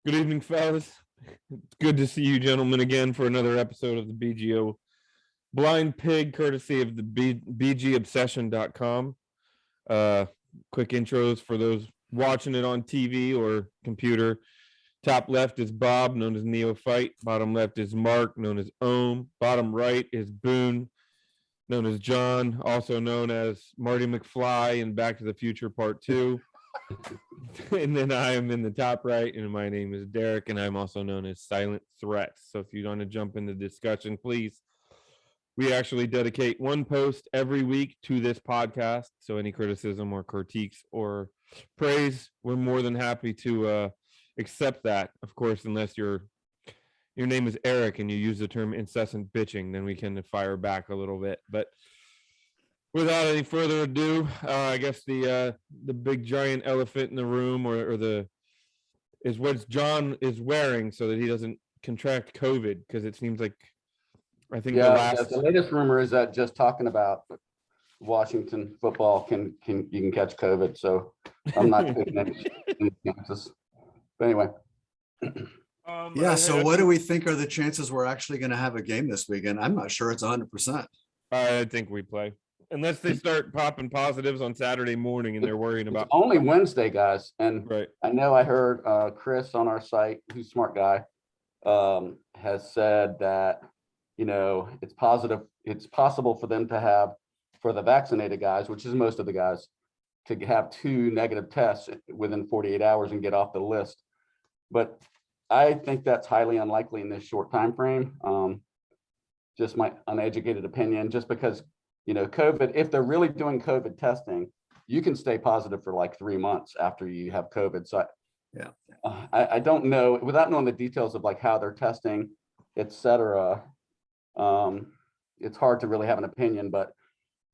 Good evening, fellas. It's good to see you gentlemen again for another episode of the BGO Blind Pig, courtesy of the BGObsession.com. Quick intros for those watching it on TV or computer. Top left is Bob, known as Neophyte. Bottom left is Mark, known as Ohm. Bottom right is Boone, known as John, also known as Marty McFly in Back to the Future Part 2. And then I am in the top right, and my name is Derek, and I'm also known as Silent Threats. So if you want to jump into discussion, please. We actually dedicate one post every week to this podcast. So any criticism or critiques or praise, we're more than happy to accept that. Of course, unless your name is Eric and you use the term incessant bitching, then we can fire back a little bit. But without any further ado, I guess the big giant elephant in the room, is what John is wearing so that he doesn't contract COVID, because it seems like the latest rumor is that just talking about Washington football you can catch COVID. So I'm not taking any chances. But anyway. So what do we think are the chances we're actually going to have a game this weekend? I'm not sure it's 100%. I think we play. Unless they start popping positives on Saturday morning and they're worrying about only Wednesday, guys. And right. I know I heard Chris on our site, who's a smart guy, has said that, it's possible for them to have, for the vaccinated guys, which is most of the guys, to have 2 negative tests within 48 hours and get off the list. But I think that's highly unlikely in this short time frame. Just my uneducated opinion, just because COVID, if they're really doing COVID testing, you can stay positive for like 3 months after you have COVID. So I don't know, without knowing the details of like how they're testing, etc. It's hard to really have an opinion, but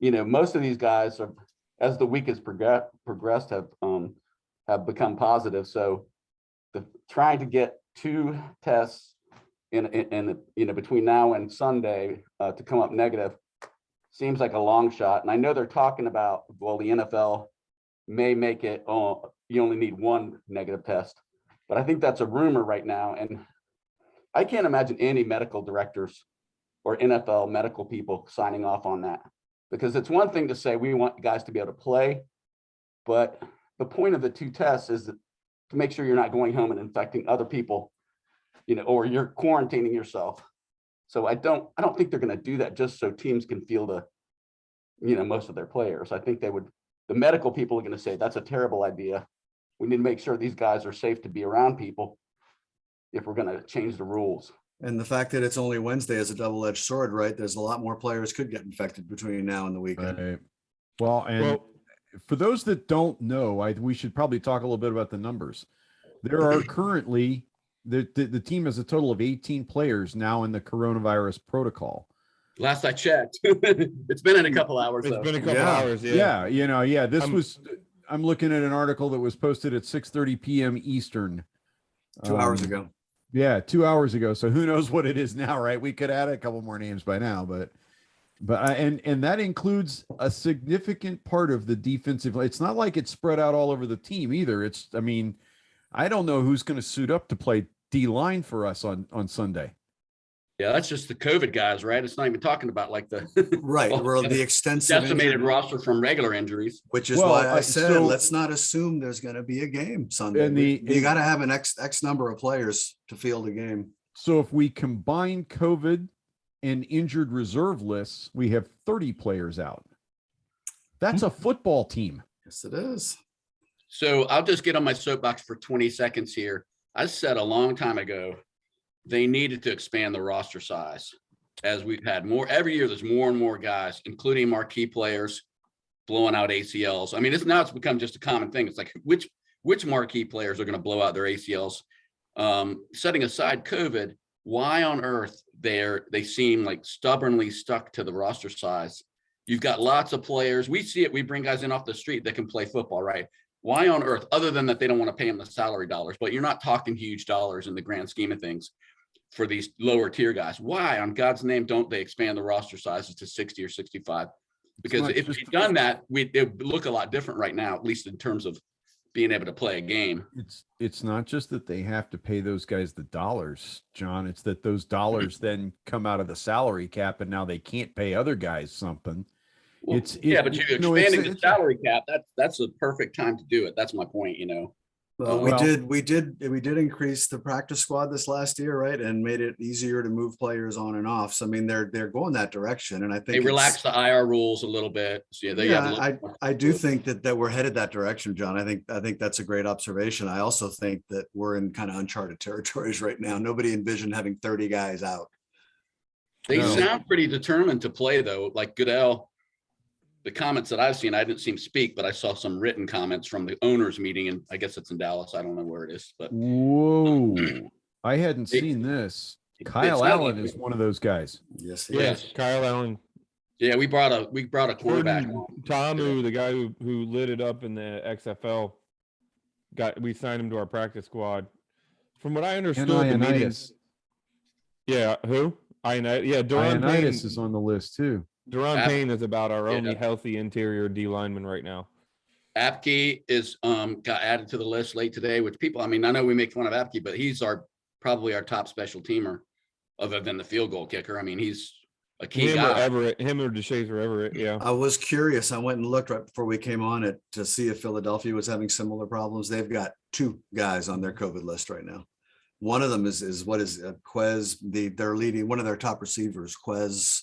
most of these guys are, as the week has progressed, have become positive. So trying to get 2 tests in between now and Sunday to come up negative seems like a long shot. And I know they're talking about, well, the NFL may make it, you only need 1 negative test. But I think that's a rumor right now. And I can't imagine any medical directors or NFL medical people signing off on that. Because it's one thing to say we want guys to be able to play, but the point of the 2 tests is to make sure you're not going home and infecting other people, or you're quarantining yourself. So I don't think they're going to do that just so teams can field most of their players. I think the medical people are going to say that's a terrible idea. We need to make sure these guys are safe to be around people if we're going to change the rules. And the fact that it's only Wednesday is a double-edged sword, right? There's a lot more players could get infected between now and the weekend. Right. Well, for those that don't know, we should probably talk a little bit about the numbers. There are currently the team has a total of 18 players now in the coronavirus protocol. Last I checked, it's been in a couple hours. It's been a couple hours. Yeah. I'm looking at an article that was posted at 6:30 p.m. Eastern. 2 hours ago. Yeah, 2 hours ago. So who knows what it is now, right? We could add a couple more names by now, but that includes a significant part of the defensive. It's not like it's spread out all over the team either. I don't know who's going to suit up to play D-line for us on Sunday. Yeah, that's just the COVID guys, right? It's not even talking about like the right, the extensive decimated roster from regular injuries. Which is why I said let's not assume there's going to be a game Sunday. And you got to have an X number of players to field a game. So if we combine COVID and injured reserve lists, we have 30 players out. That's a football team. Yes, it is. So I'll just get on my soapbox for 20 seconds here. I said a long time ago, they needed to expand the roster size. As we've had more, every year there's more and more guys, including marquee players, blowing out ACLs. I mean, it's become just a common thing. It's like, which marquee players are going to blow out their ACLs? Setting aside COVID, why on earth they seem like stubbornly stuck to the roster size? You've got lots of players. We see it. We bring guys in off the street that can play football, right? Why on earth, other than that they don't want to pay them the salary dollars, but you're not talking huge dollars in the grand scheme of things for these lower tier guys. Why on God's name don't they expand the roster sizes to 60 or 65? Because if we'd done that, it would look a lot different right now, at least in terms of being able to play a game. It's not just that they have to pay those guys the dollars, John. It's that those dollars then come out of the salary cap, and now they can't pay other guys something. Well, but you're expanding the salary cap. That's a perfect time to do it. That's my point. Well, we did increase the practice squad this last year, right, and made it easier to move players on and off. So I mean, they're going that direction, and I think they relaxed the IR rules a little bit. So I do think that we're headed that direction, John. I think that's a great observation. I also think that we're in kind of uncharted territories right now. Nobody envisioned having 30 guys out. They sound pretty determined to play, though. Like Goodell, the comments that I've seen, I didn't see him speak, but I saw some written comments from the owners meeting, and I guess it's in Dallas. I don't know where it is, but whoa, I hadn't seen this. Kyle Allen is one of those guys. Yes, Kyle Allen. Yeah, we brought a quarterback. Tamu, the guy who lit it up in the XFL, we signed him to our practice squad. From what I understood, the meetings. Yeah, who? Duran Payne is on the list too. Duran Payne is about our only healthy interior D lineman right now. Apke is got added to the list late today, which people, I know we make fun of Apke, but he's probably our top special teamer other than the field goal kicker. He's a key guy. Him or DeShazer Everett, yeah. I was curious. I went and looked right before we came on it to see if Philadelphia was having similar problems. They've got 2 guys on their COVID list right now. One of them is Quez, they're leading one of their top receivers, Quez.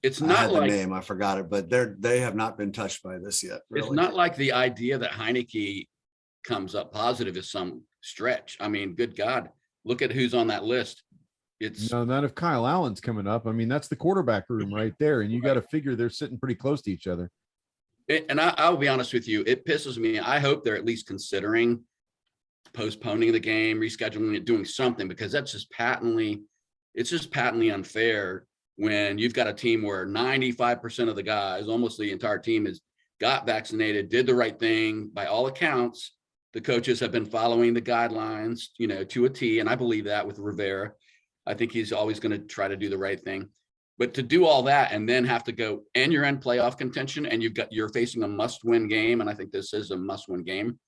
It's not like the name, I forgot it, but they have not been touched by this yet. Really. It's not like the idea that Heineke comes up positive is some stretch. Good God, look at who's on that list. Not if Kyle Allen's coming up. That's the quarterback room right there, and you got to figure they're sitting pretty close to each other. I'll be honest with you, it pisses me. I hope they're at least considering postponing the game, rescheduling it, doing something, because it's just patently unfair when you've got a team where 95% of the guys, almost the entire team, got vaccinated, did the right thing. By all accounts, the coaches have been following the guidelines, to a T. And I believe that with Rivera. I think he's always going to try to do the right thing. But to do all that and then have to go and you're in playoff contention and you're facing a must-win game. And I think this is a must-win game,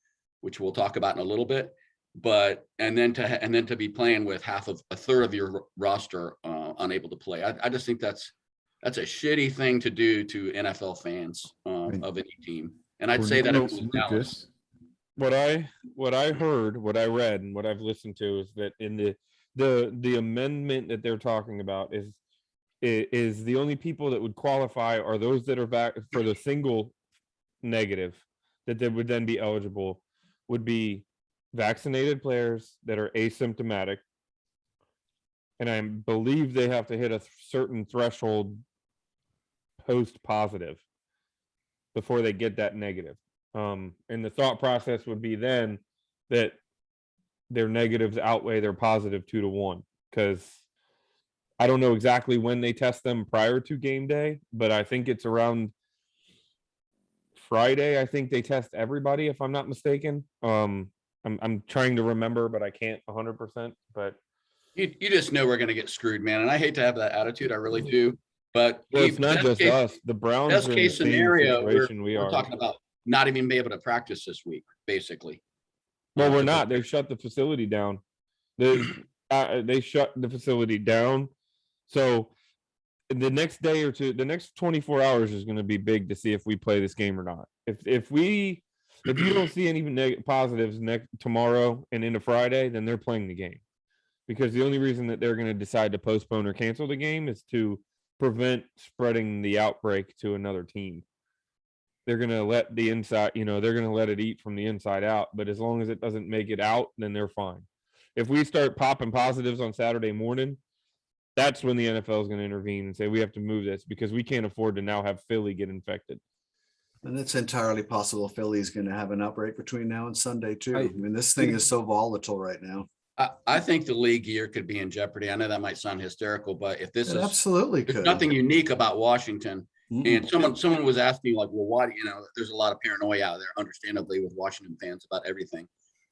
which we'll talk about in a little bit. But and then to be playing with a third of your roster unable to play, I just think that's a shitty thing to do to NFL fans of any team. And I'd say that it was Dallas. What I heard, what I read, and what I've listened to is that in the amendment that they're talking about is the only people that would qualify are those that are back for the single negative, that they would then be eligible would be vaccinated players that are asymptomatic, and I believe they have to hit a certain threshold post positive before they get that negative. And the thought process would be then that their negatives outweigh their positive 2-1, because I don't know exactly when they test them prior to game day, but I think it's around Friday. I think they test everybody, if I'm not mistaken. I'm trying to remember, but I can't 100%. But you just know we're going to get screwed, man. And I hate to have that attitude. I really do. But it's not just us. The Browns. Best case scenario, we're talking about not even be able to practice this week, basically. Well, we're not. They've shut the facility down. They shut the facility down. So the next day or two, the next 24 hours is going to be big to see if we play this game or not. If you don't see any positives tomorrow and into Friday, then they're playing the game, because the only reason that they're going to decide to postpone or cancel the game is to prevent spreading the outbreak to another team. They're going to let the inside, they're going to let it eat from the inside out. But as long as it doesn't make it out, then they're fine. If we start popping positives on Saturday morning, that's when the NFL is going to intervene and say, we have to move this, because we can't afford to now have Philly get infected. And it's entirely possible Philly's going to have an outbreak between now and Sunday too. This thing is so volatile right now. I think the league year could be in jeopardy. I know that might sound hysterical, but if this is absolutely there's nothing unique about Washington. And someone was asking, like, well, why, there's a lot of paranoia out there, understandably, with Washington fans about everything.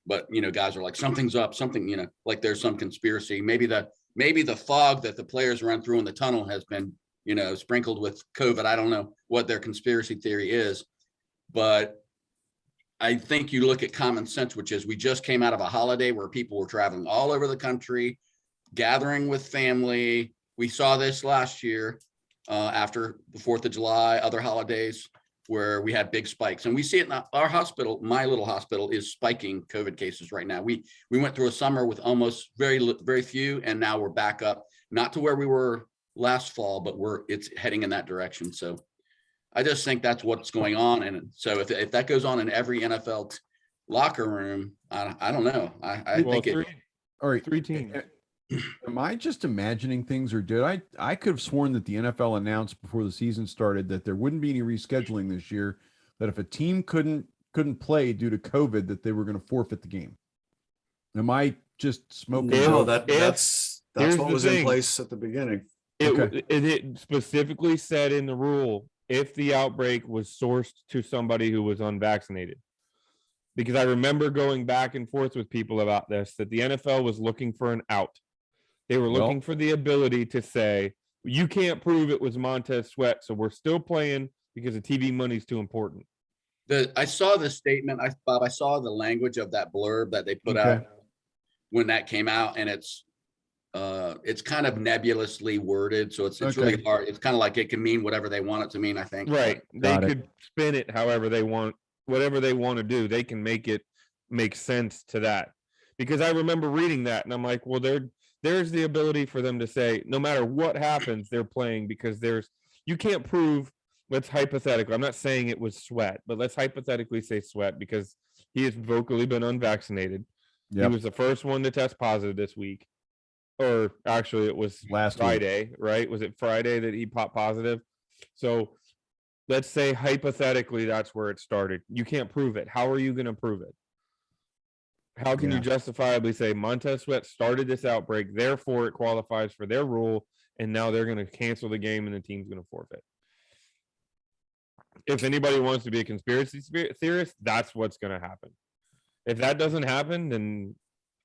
But, guys are like, something's up, something, like there's some conspiracy. Maybe the fog that the players run through in the tunnel has been, sprinkled with COVID. I don't know what their conspiracy theory is, but I think you look at common sense, which is we just came out of a holiday where people were traveling all over the country, gathering with family. We saw this last year after the 4th of July, other holidays where we had big spikes. And we see it in our hospital. My little hospital is spiking COVID cases right now. We went through a summer with almost very few, and now we're back up, not to where we were last fall, but it's heading in that direction. So I just think that's what's going on. And so if that goes on in every NFL locker room, I don't know. I Well, think All right, three teams. Am I just imagining things, or did I could have sworn that the NFL announced before the season started that there wouldn't be any rescheduling this year, that if a team couldn't play due to COVID, that they were going to forfeit the game. Am I just smoking? No, If- that's here's what the was in thing. place at the beginning. Okay. It specifically said in the rule if the outbreak was sourced to somebody who was unvaccinated. Because I remember going back and forth with people about this, that the NFL was looking for an out. They were looking Well- for the ability to say, you can't prove it was Montez Sweat, so we're still playing because the TV money's too important. I saw the statement, Bob, I saw the language of that blurb that they put out when that came out, and it's kind of nebulously worded. So it's really hard. It's kind of like it can mean whatever they want it to mean, I think. Right. They Got it. could spin it however they want, whatever they want to do. They can make it make sense to that. Because I remember reading that and I'm like, well, there's the ability for them to say, no matter what happens, they're playing, because you can't prove, let's hypothetically, I'm not saying it was Sweat, but let's hypothetically say Sweat, because he has vocally been unvaccinated. He was the first one to test positive this week. Or actually it was Last Friday, right? Was it Friday that he popped positive? So let's say hypothetically that's where it started. You can't prove it. How are you going to prove it? How can you justifiably say Montez Sweat started this outbreak, therefore it qualifies for their rule, and now they're going to cancel the game and the team's going to forfeit? If anybody wants to be a conspiracy theorist, that's what's going to happen. If that doesn't happen, then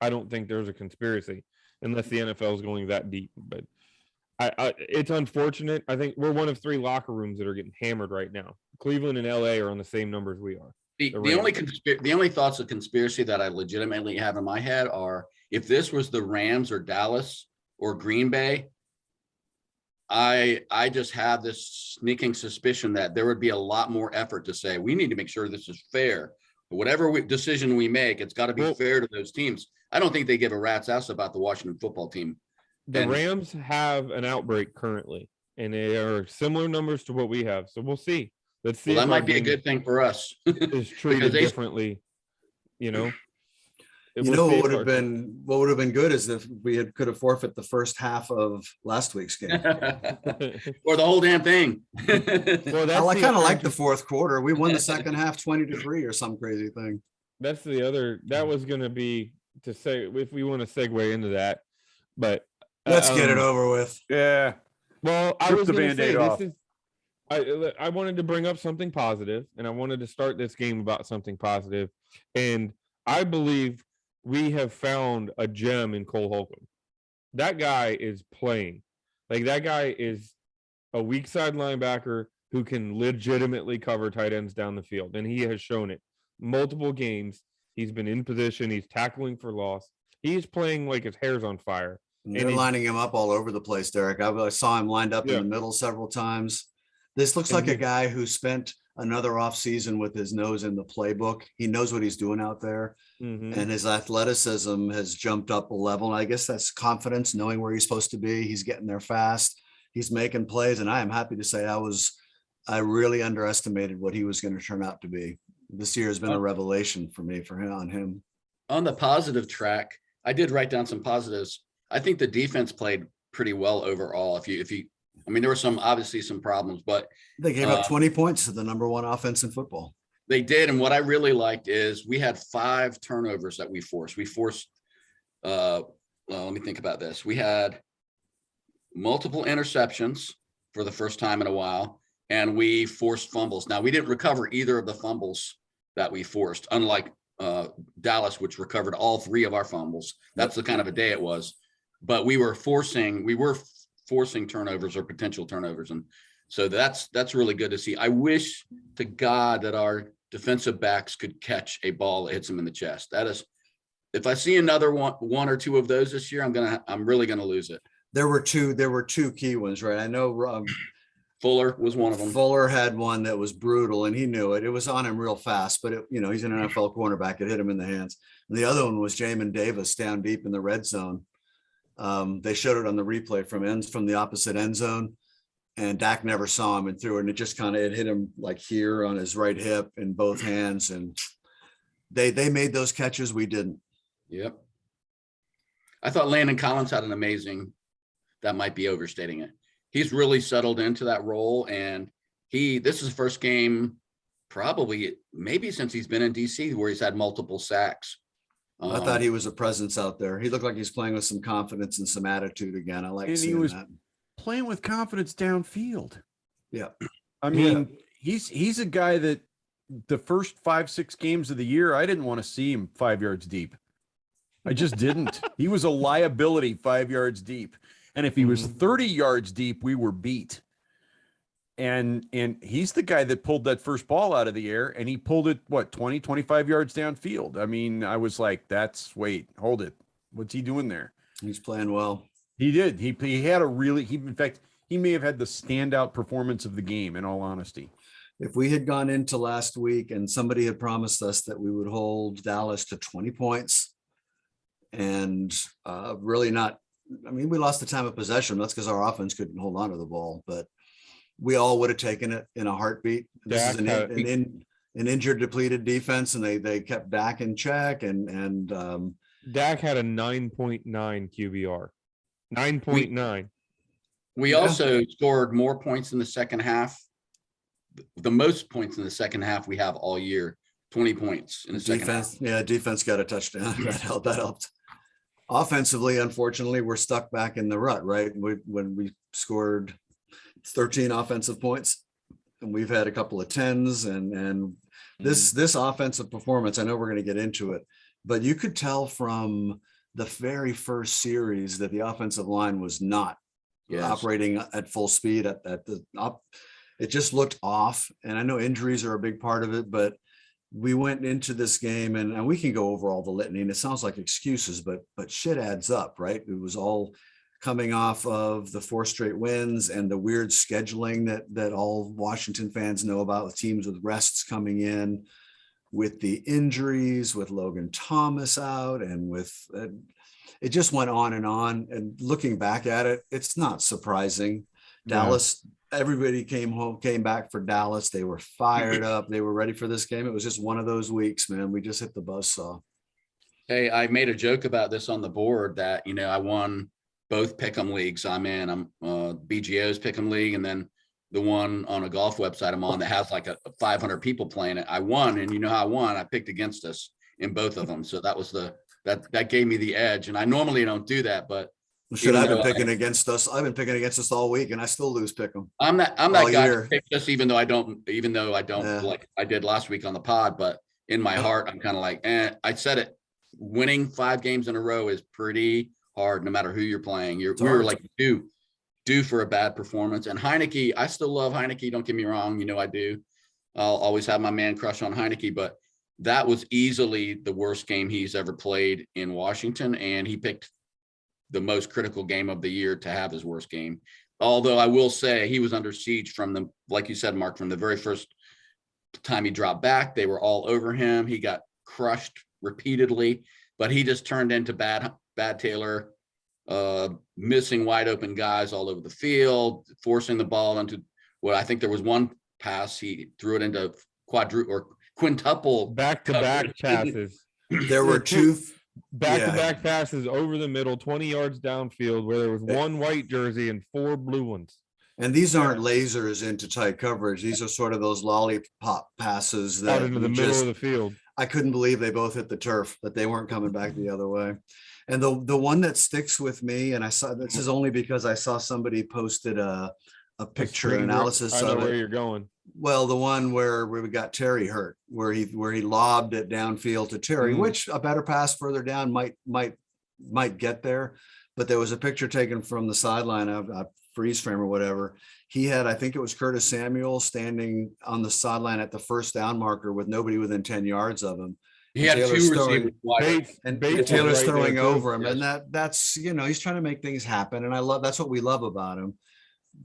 I don't think there's a conspiracy, unless the NFL is going that deep. But it's unfortunate. I think we're one of 3 locker rooms that are getting hammered right now. Cleveland and LA are on the same numbers we are. The only thoughts of conspiracy that I legitimately have in my head are, if this was the Rams or Dallas or Green Bay, I just have this sneaking suspicion that there would be a lot more effort to say, we need to make sure this is fair. Whatever decision we make, it's got to be fair to those teams. I don't think they give a rat's ass about the Washington football team. The Rams have an outbreak currently, and they are similar numbers to what we have. So we'll see. Let's see. Well, that might be a good thing for us. Is treated differently, you know. What would have been good is if we could have forfeit the first half of last week's game. Or the whole damn thing. Well, I kind of like the fourth quarter. We won the second half 20-3 or some crazy thing. That's the other. That was going to be to say, if we want to segue into that, but let's get it over with. Yeah. Well, I was the going to say Band-Aid this is. I wanted to bring up something positive, and I wanted to start this game about something positive, and I believe we have found a gem in Cole Holcomb. That guy is playing. Like, that guy is a weak side linebacker who can legitimately cover tight ends down the field, and he has shown it. Multiple games, he's been in position, he's tackling for loss. He's playing like his hair's on fire. They're lining him up all over the place, Derek. I saw him lined up in the middle several times. This looks like a guy who spent another off season with his nose in the playbook. He knows what he's doing out there, and his athleticism has jumped up a level. And I guess that's confidence, knowing where he's supposed to be. He's getting there fast. He's making plays, and I am happy to say I really underestimated what he was going to turn out to be. This year has been a revelation for me, on him. On the positive track, I did write down some positives. I think the defense played pretty well overall. I mean, there were obviously some problems, but they gave up 20 points to the number 1 offense in football. They did. And what I really liked is we had 5 turnovers that we forced. Well, let me think about this. We had multiple interceptions for the first time in a while, and we forced fumbles. Now, we didn't recover either of the fumbles that we forced, unlike Dallas, which recovered all 3 of our fumbles. That's the kind of a day it was. But we were forcing turnovers or potential turnovers. And so that's really good to see. I wish to God that our defensive backs could catch a ball that hits them in the chest. That is, if I see another one or two of those this year, I'm really gonna lose it. There were two key ones, right? I know Fuller was one of them. Fuller had one that was brutal, and he knew it. It was on him real fast, but he's an NFL cornerback. It hit him in the hands. And the other one was Jamin Davis down deep in the red zone. They showed it on the replay from the opposite end zone, and Dak never saw him and threw it, and it just it hit him like here on his right hip in both hands. And they made those catches. We didn't. Yep. I thought Landon Collins had an amazing, that might be overstating it. He's really settled into that role, and this is the first game probably maybe since he's been in DC where he's had multiple sacks. I thought he was a presence out there. He looked like he's playing with some confidence and some attitude again. I like seeing that. Playing with confidence downfield. Yeah. I mean, he's a guy that the first 5-6 games of the year, I didn't want to see him 5 yards deep. I just didn't. He was a liability 5 yards deep. And if he was 30 yards deep, we were beat. And he's the guy that pulled that first ball out of the air, and he pulled it, 20, 25 yards downfield. I mean, I was like, wait, hold it. What's he doing there? He's playing well. He did. He had in fact, he may have had the standout performance of the game, in all honesty. If we had gone into last week and somebody had promised us that we would hold Dallas to 20 points and really not, I mean, we lost the time of possession. That's because our offense couldn't hold on to the ball, but we all would have taken it in a heartbit. This is an injured, depleted defense, and they kept Dak in check. And Dak had a 9.9 QBR. 9.9. We also scored more points in the second half. The most points in the second half we have all year. 20 points in the second half. Yeah, defense got a touchdown. That helped. Offensively, unfortunately, we're stuck back in the rut, right? When we scored 13 offensive points, and we've had a couple of 10s, and this offensive performance, I know we're going to get into it, but you could tell from the very first series that the offensive line was not operating at full speed at the up. It just looked off, and I know injuries are a big part of it, but we went into this game, and we can go over all the litany, and it sounds like excuses, but shit adds up, right? It was all coming off of the 4 straight wins and the weird scheduling that all Washington fans know about, with teams with rests coming in, with the injuries, with Logan Thomas out, and with it just went on. And looking back at it, it's not surprising. Dallas, everybody came back for Dallas. They were fired up. They were ready for this game. It was just one of those weeks, man. We just hit the buzzsaw. Hey, I made a joke about this on the board that, I won both pick'em leagues I'm in. I'm BGO's pick'em league, and then the one on a golf website I'm on that has like a 500 people playing it. I won, and you know how I won? I picked against us in both of them. So that was that gave me the edge. And I normally don't do that, but I've been picking against us. I've been picking against us all week, and I still lose pick'em. I'm that guy that picks us, even though I don't like I did last week on the pod. But in my heart, I'm kind of like, I said it. Winning 5 games in a row is pretty hard, no matter who you're playing. We were like due for a bad performance. And Heineke, I still love Heineke. Don't get me wrong. I do. I'll always have my man crush on Heineke, but that was easily the worst game he's ever played in Washington. And he picked the most critical game of the year to have his worst game. Although I will say he was under siege from like you said, Mark, from the very first time he dropped back, they were all over him. He got crushed repeatedly, but he just turned into bad Taylor, missing wide open guys all over the field, forcing the ball into what I think there was one pass. He threw it into quintuple back-to-back passes. There were 2 back-to-back passes over the middle, 20 yards downfield, where there was 1 white jersey and 4 blue ones. And these aren't lasers into tight coverage. These are sort of those lollipop passes that out into the middle of the field. I couldn't believe they both hit the turf, that they weren't coming back the other way. And the one that sticks with me, and I saw, this is only because I saw somebody posted a picture analysis I know of where it. you're going. Well, the one where we got Terry hurt, where he lobbed it downfield to Terry, which a better pass further down might get there. But there was a picture taken from the sideline of freeze frame or whatever. He had, I think it was Curtis Samuel standing on the sideline at the first down marker with nobody within 10 yards of him. He And had Taylor's two throwing- receivers wide open. Bates, And Bates was Taylor's right there, throwing too. over him, and Yes. that's he's trying to make things happen, and that's what we love about him.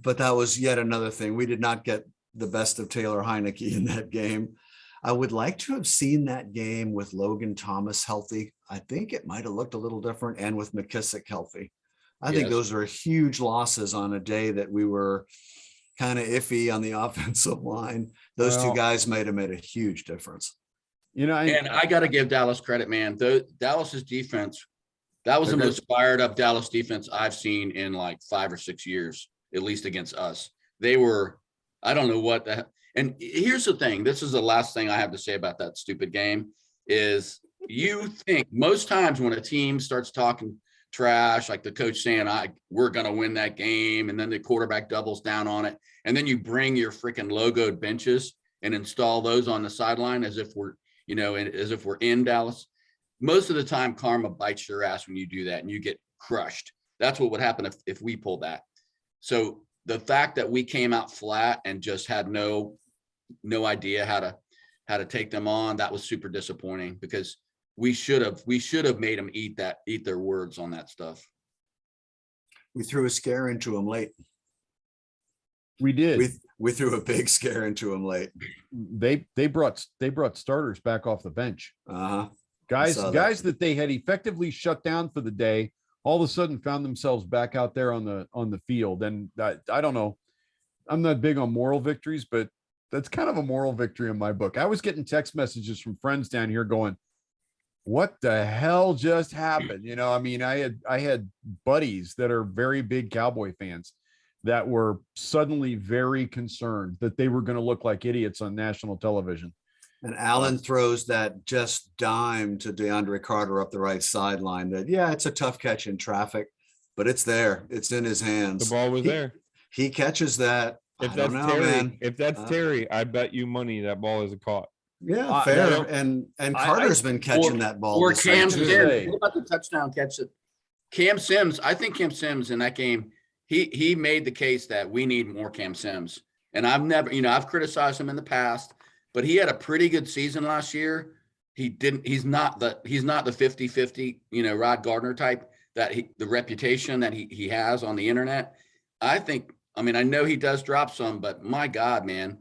But that was yet another thing. We did not get the best of Taylor Heineke in that game. I would like to have seen that game with Logan Thomas healthy. I think it might have looked a little different, and with McKissick healthy. I think Yes. those are huge losses on a day that we were kind of iffy on the offensive line. Those two Well- guys might have made a huge difference. You know, And I got to give Dallas credit, man. Dallas's defense, that was the Agreed. most fired up Dallas defense I've seen in like 5 or 6 years, at least against us. They were, I don't know what the, and here's the thing. This is the last thing I have to say about that stupid game is you think most times when a team starts talking trash, like the coach saying, we're going to win that game. And then the quarterback doubles down on it. And then you bring your freaking logoed benches and install those on the sideline as if we're, as if we're in Dallas. Most of the time, karma bites your ass when you do that and you get crushed. That's what would happen if we pulled that. So the fact that we came out flat and just had no idea how to take them on, that was super disappointing because we should have made them eat their words on that stuff. We threw a scare into them late. we did. We threw a big scare into them late. They brought starters back off the bench. Uh-huh. Guys saw that. guys that they had effectively shut down for the day all of a sudden found themselves back out there on the field. And I don't know, I'm not big on moral victories, but that's kind of a moral victory in my book. I was getting text messages from friends down here going, what the hell just happened? I mean, I had buddies that are very big Cowboy fans that were suddenly very concerned that they were going to look like idiots on national television. And Allen throws that just dime to DeAndre Carter up the right sideline. That, yeah, it's a tough catch in traffic, but it's there. It's in his hands. The ball was there. He catches that. If I that's don't know, Terry, man. if that's Terry, I bet you money that ball is a caught. Yeah, I fair. don't- And Carter's been catching that ball. Or this year, Cam too. Sims. What about the touchdown catch? Cam Sims, I think Cam Sims in that game, he made the case that we need more Cam Sims. And I've criticized him in the past, but he had a pretty good season last year. He's not the 50-50, Rod Gardner type the reputation that he has on the internet. I know he does drop some, but my God, man,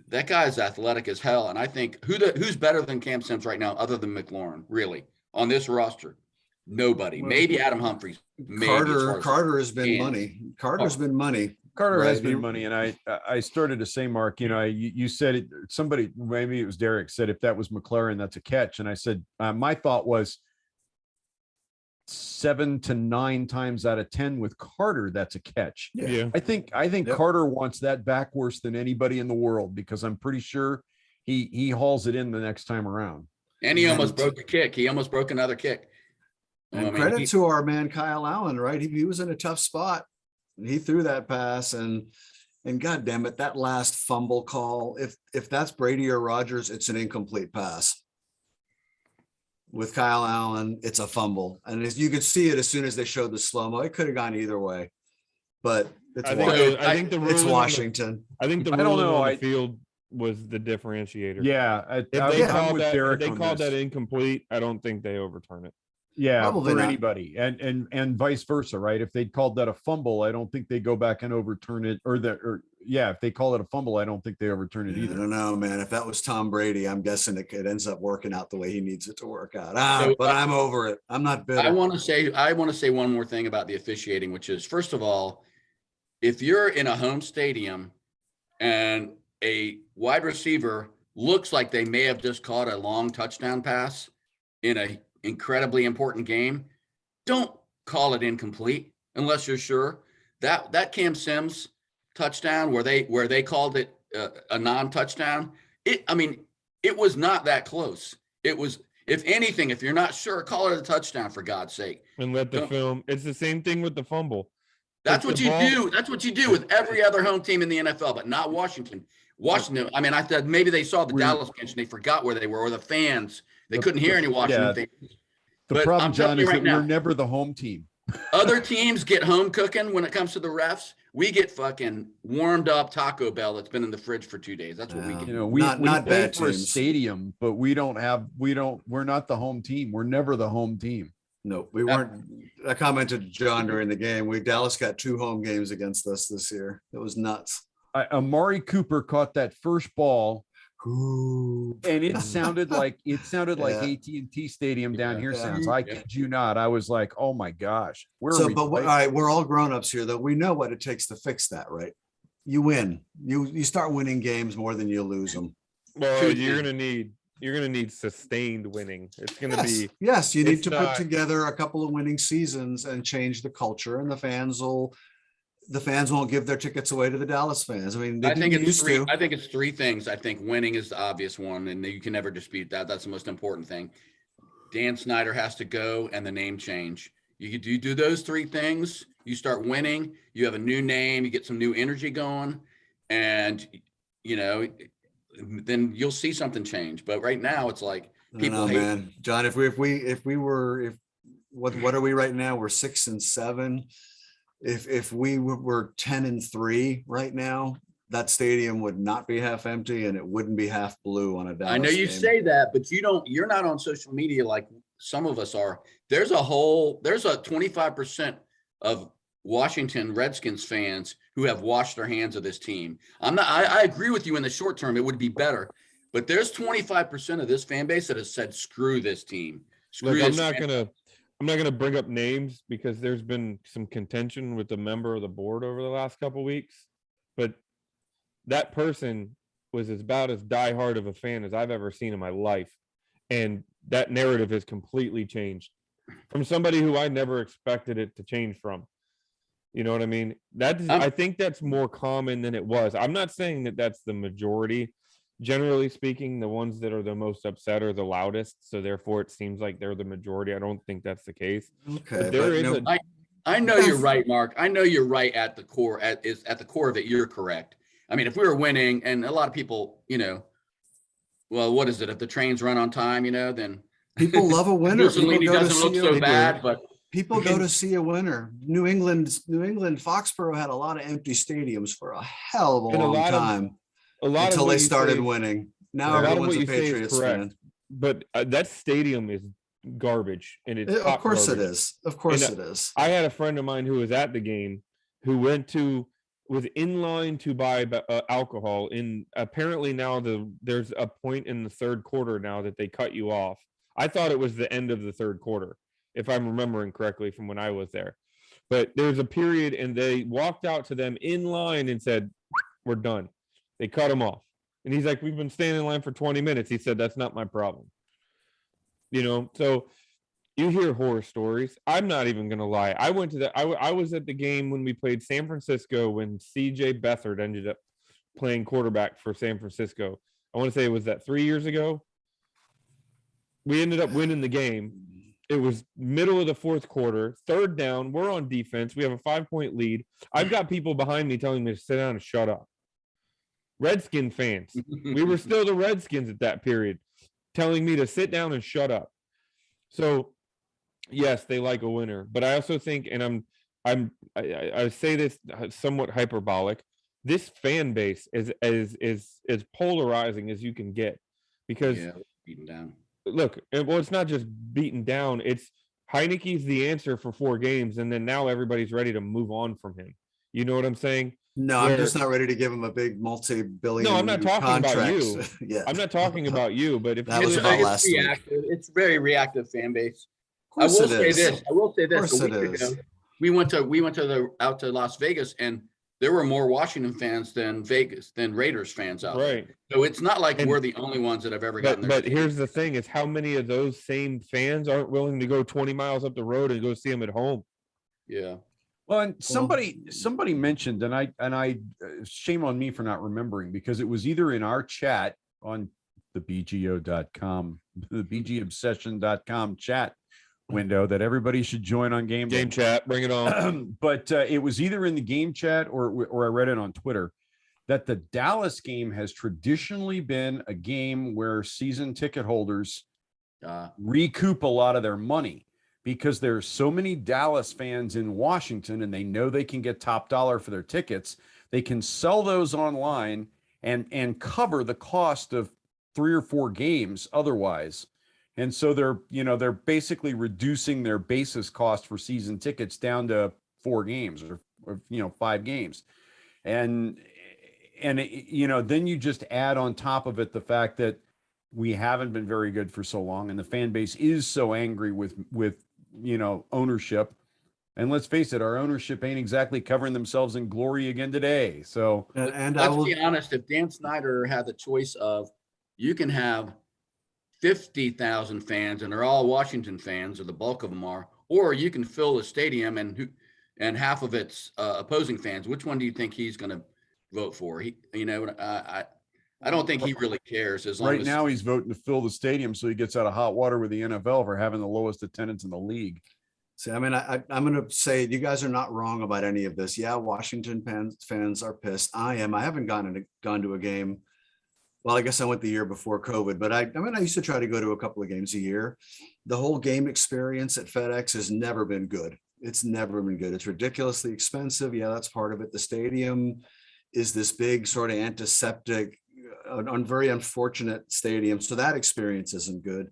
that guy's athletic as hell. And I think who's better than Cam Sims right now, other than McLaurin, really, on this roster? Nobody. Well, Maybe Adam Humphries. Maybe as far as Carter has been can. money. Carter's been money. Carter has Right. been money. And I started to say, Mark, you said it, somebody, maybe it was Derek, said if that was McLaren, that's a catch. And I said, my thought was 7 to 9 times out of 10 with Carter, that's a catch. Yeah. I think Yep. Carter wants that back worse than anybody in the world, because I'm pretty sure he hauls it in the next time around. And he almost And- broke a kick. He almost broke another kick. And credit to our man Kyle Allen, right? He was in a tough spot. He threw that pass, and God damn it, that last fumble call. If that's Brady or Rodgers, it's an incomplete pass. With Kyle Allen, it's a fumble, and you could see it as soon as they showed the slow mo. It could have gone either way, but it's I think the it's ruling Washington. I think the I don't ruling know, on I- the field was the differentiator. Yeah. If they I'm called with that, Derek if they on called this. that incomplete, I don't think they overturn it. Yeah, Probably for not. anybody, and vice versa, right? If they'd called that a fumble, I don't think they go back and overturn it. If they call it a fumble, I don't think they overturn it I either. don't know, man. If that was Tom Brady, I'm guessing it ends up working out the way he needs it to work out. But I'm over it. I'm not bitter. I want to say one more thing about the officiating, which is, first of all, if you're in a home stadium and a wide receiver looks like they may have just caught a long touchdown pass in a incredibly important game, don't call it incomplete unless you're sure. That Cam Sims touchdown where they called it a non-touchdown, it was not that close. It was, if anything, if you're not sure, call it a touchdown, for God's sake. And let the Don't- film. It's the same thing with the fumble. That's If what the you ball- do. That's what you do with every other home team in the NFL, but not Washington. Washington, I thought maybe they saw the Dallas bench and they forgot where they were, or the fans. They couldn't hear any Washington fans. The But problem, I'm telling John, you is right that now- we're never the home team. Other teams get home cooking when it comes to the refs. We get fucking warmed up Taco Bell that's been in the fridge for 2 days. That's what we Yeah. get. You know, Not we pay bad for a teams. stadium, but we're not the home team. We're never the home team. No, we weren't. I commented to John during the game. Dallas got 2 home games against us this year. It was nuts. Amari Cooper caught that first ball, Ooh. and it sounded like Yeah. AT&T Stadium down here Yeah. sounds. I Yeah. kid you not. I was like, oh my gosh, where are So, we? but all playing? right, we're all grown-ups here, though. We know what it takes to fix that, right? You win. You start winning games more than you lose them. Well, Two you're things. gonna need sustained winning. It's gonna Yes, be yes, you need it's to put not- together a couple of winning seasons and change the culture, and the fans won't give their tickets away to the Dallas fans. I mean, they I think didn't it's used three. to. I think it's 3 things. I think winning is the obvious one, and you can never dispute that. That's the most important thing. Dan Snyder has to go, and the name change. You do those 3 things. You start winning. You have a new name. You get some new energy going, and then you'll see something change. But right now, it's like I don't people know, hate. man. John, what are we right now? We're 6 and 7. If we were 10 and 3 right now, that stadium would not be half empty and it wouldn't be half blue on a Dallas I know you game. say that, but you're not on social media like some of us are. There's a 25% of Washington Redskins fans who have washed their hands of this team. I agree with you in the short term, it would be better, but there's 25% of this fan base that has said, screw this team. Screw Look, this I'm not gonna bring up names because there's been some contention with a member of the board over the last couple weeks, but that person was about as diehard of a fan as I've ever seen in my life, and that narrative has completely changed from somebody who I never expected it to change from. You know what I mean? I think that's more common than it was. I'm not saying that that's the majority. Generally speaking, the ones that are the most upset are the loudest, so therefore it seems like they're the majority. I don't think that's the case. Okay, But there but is no, a I know you're right, Mark. I know you're right at the core. At the core of it, you're correct. I mean, if we were winning, and a lot of people, well, what is it? If the trains run on time, then people love a winner. People Mussolini go to doesn't look see so a, bad, but people go to see a winner. New England, Foxborough had a lot of empty stadiums for a hell of a And a long lot of- time a lot until of what they you started say- winning. Now a lot of everyone's what a you say is Patriots correct, fan. but that stadium is garbage, and it's Of hot course it garbage. is. Of course And, it is. I had a friend of mine who was at the game who was in line to buy alcohol. And apparently now there's a point in the third quarter now that they cut you off. I thought it was the end of the third quarter, if I'm remembering correctly from when I was there. But there's a period, and they walked out to them in line and said, "We're done." They cut him off. And he's like, "We've been standing in line for 20 minutes. He said, "That's not my problem." So you hear horror stories. I'm not even gonna lie. I was at the game when we played San Francisco when CJ Beathard ended up playing quarterback for San Francisco. I want to say it was that 3 years ago. We ended up winning the game. It was middle of the fourth quarter, 3rd down. We're on defense. We have a 5-point lead. I've got people behind me telling me to sit down and shut up. Redskin fans. We were still the Redskins at that period, telling me to sit down and shut up. So yes, they like a winner, but I also think, and I say this somewhat hyperbolic, this fan base is as polarizing as you can get, because beaten down. Look, well, it's not just beaten down. It's Heineke's the answer for 4 games, and then now everybody's ready to move on from him. You know what I'm saying? No, I'm just not ready to give him a big multi-billion. No, I'm not talking about you. Yeah, I'm not talking about you, but if That was about last week. reactive. It's very reactive fan base. Of course it is. I will say Of this. course A it week is. ago, we went out to Las Vegas, and there were more Washington fans than Raiders fans out there. right. So it's not like And- we're the only ones that have ever gotten there. But here's the thing: is how many of those same fans aren't willing to go 20 miles up the road and go see them at home? Yeah. Well, and somebody mentioned, and I shame on me for not remembering, because it was either in our chat on the BGO.com, the BGObsession.com chat window that everybody should join on game day. Game chat, bring it on. But it was either in the game chat or I read it on Twitter that the Dallas game has traditionally been a game where season ticket holders recoup a lot of their money, because there's so many Dallas fans in Washington and they know they can get top dollar for their tickets. They can sell those online and cover the cost of 3 or 4 games otherwise. And so they're basically reducing their basis cost for season tickets down to 4 games or 5 games. And then you just add on top of it the fact that we haven't been very good for so long, and the fan base is so angry with ownership. And let's face it, our ownership ain't exactly covering themselves in glory again today. So, And I Let's will, be honest, if Dan Snyder had the choice of, you can have 50,000 fans and they're all Washington fans, or the bulk of them are, or you can fill a stadium and half of it's opposing fans, which one do you think he's going to vote for? I don't think he really cares, as long right as now he's voting to fill the stadium so he gets out of hot water with the NFL for having the lowest attendance in the league. see, I mean, I'm going to say you guys are not wrong about any of this. Yeah, Washington fans are pissed. I am. I haven't gone to a game. Well, I guess I went the year before COVID, but I used to try to go to a couple of games a year. The whole game experience at FedEx has never been good. It's never been good. It's ridiculously expensive. Yeah, that's part of it. The stadium is this big sort of antiseptic, very unfortunate stadium. So that experience isn't good.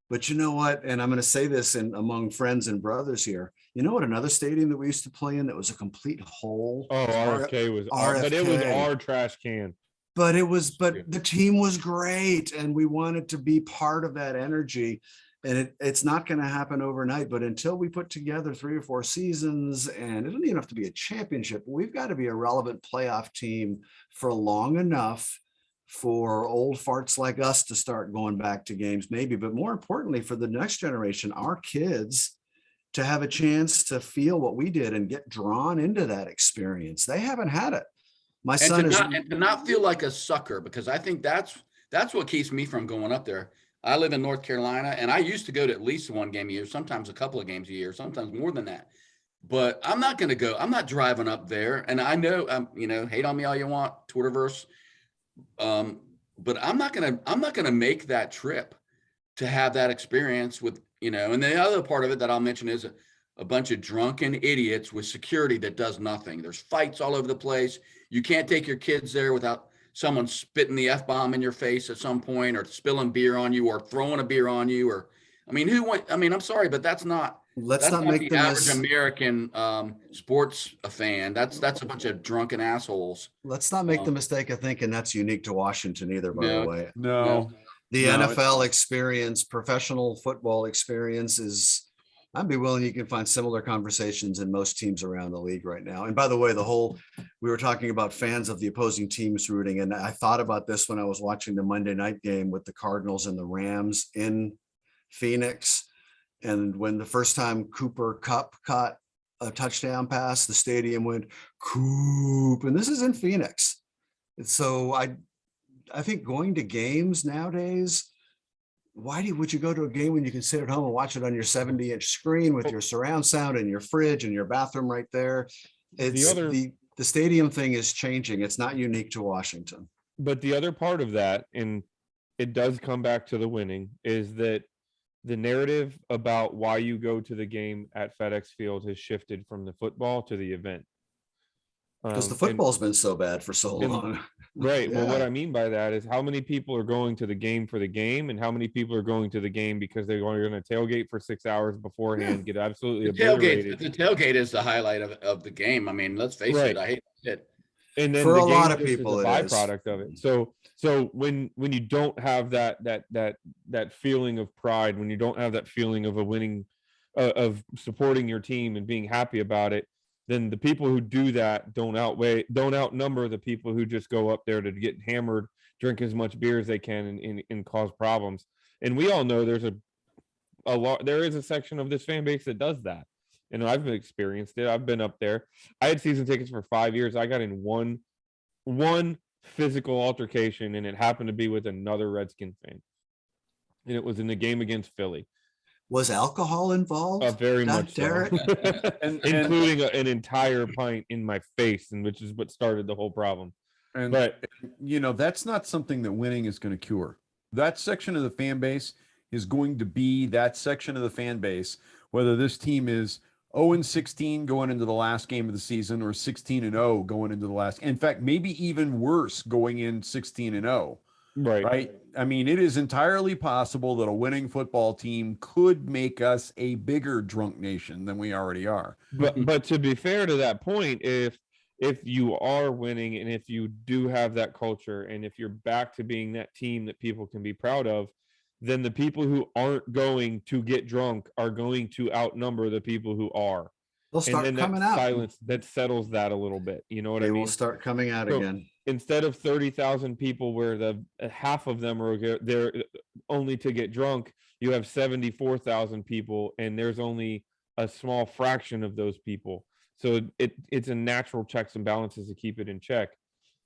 But you know what? And I'm going to say this among friends and brothers here. You know what? Another stadium that we used to play in that was a complete hole. Oh, RFK was, but it was RFK. our trash can. But the team was great, and we wanted to be part of that energy. And it's not going to happen overnight, but until we put together 3 or 4 seasons, and it doesn't even have to be a championship, we've got to be a relevant playoff team for long enough for old farts like us to start going back to games, maybe, but more importantly, for the next generation, our kids, to have a chance to feel what we did and get drawn into that experience. They haven't had it. My son and to not feel like a sucker, because I think that's what keeps me from going up there. I live in North Carolina, and I used to go to at least 1 game a year, sometimes a couple of games a year, sometimes more than that. But I'm not going to go. I'm not driving up there. And I know, hate on me all you want, Twitterverse. But I'm not gonna make that trip to have that experience with, and the other part of it that I'll mention is a bunch of drunken idiots with security that does nothing. There's fights all over the place. You can't take your kids there without someone spitting the F-bomb in your face at some point, or spilling beer on you, or throwing a beer on you, or, I'm sorry, but that's not make the average American sports fan. That's a bunch of drunken assholes. Let's not make the mistake of thinking that's unique to Washington either, by the way. No. The NFL experience, professional football experience I'd be willing you can find similar conversations in most teams around the league right now. And by the way, we were talking about fans of the opposing teams rooting. And I thought about this when I was watching the Monday night game with the Cardinals and the Rams in Phoenix. And when the first time Cooper Kupp caught a touchdown pass, the stadium went Coop. And this is in Phoenix. So I think going to games nowadays, would you go to a game when you can sit at home and watch it on your 70-inch screen with your surround sound and your fridge and your bathroom right there? The stadium thing is changing. It's not unique to Washington. But the other part of that, and it does come back to the winning, is that the narrative about why you go to the game at FedEx Field has shifted from the football to the event. Because the football's been so bad for so long. Right. Yeah. Well, what I mean by that is how many people are going to the game for the game, and how many people are going to the game because they're going to tailgate for 6 hours beforehand, get absolutely obliterated. The tailgate is the highlight of the game. I mean, let's face it. I hate it. And then for the a lot game of just people, is a it is. byproduct of it. So when you don't have that feeling of pride, when you don't have that feeling of a winning, of supporting your team and being happy about it, then the people who do that don't outnumber the people who just go up there to get hammered, drink as much beer as they can, and cause problems. And we all know there is a section of this fan base that does that. And I've experienced it. I've been up there. I had season tickets for 5 years. I got in one physical altercation, and it happened to be with another Redskins fan. And it was in the game against Philly. Was alcohol involved? Very much so. Derek? Including an entire pint in my face, and which is what started the whole problem. But that's not something that winning is going to cure. That section of the fan base is going to be that section of the fan base, whether this team is 0-16 going into the last game of the season or 16-0 going into the last. In fact, maybe even worse going in 16-0. Right. I mean, it is entirely possible that a winning football team could make us a bigger drunk nation than we already are. But to be fair to that point, if you are winning and if you do have that culture and if you're back to being that team that people can be proud of, then the people who aren't going to get drunk are going to outnumber the people who are. They'll start and then coming that out. silence that settles that a little bit. You know what I They mean? will start coming out So, again. instead of 30,000 people where the half of them are there only to get drunk, you have 74,000 people and there's only a small fraction of those people. So it's a natural checks and balances to keep it in check.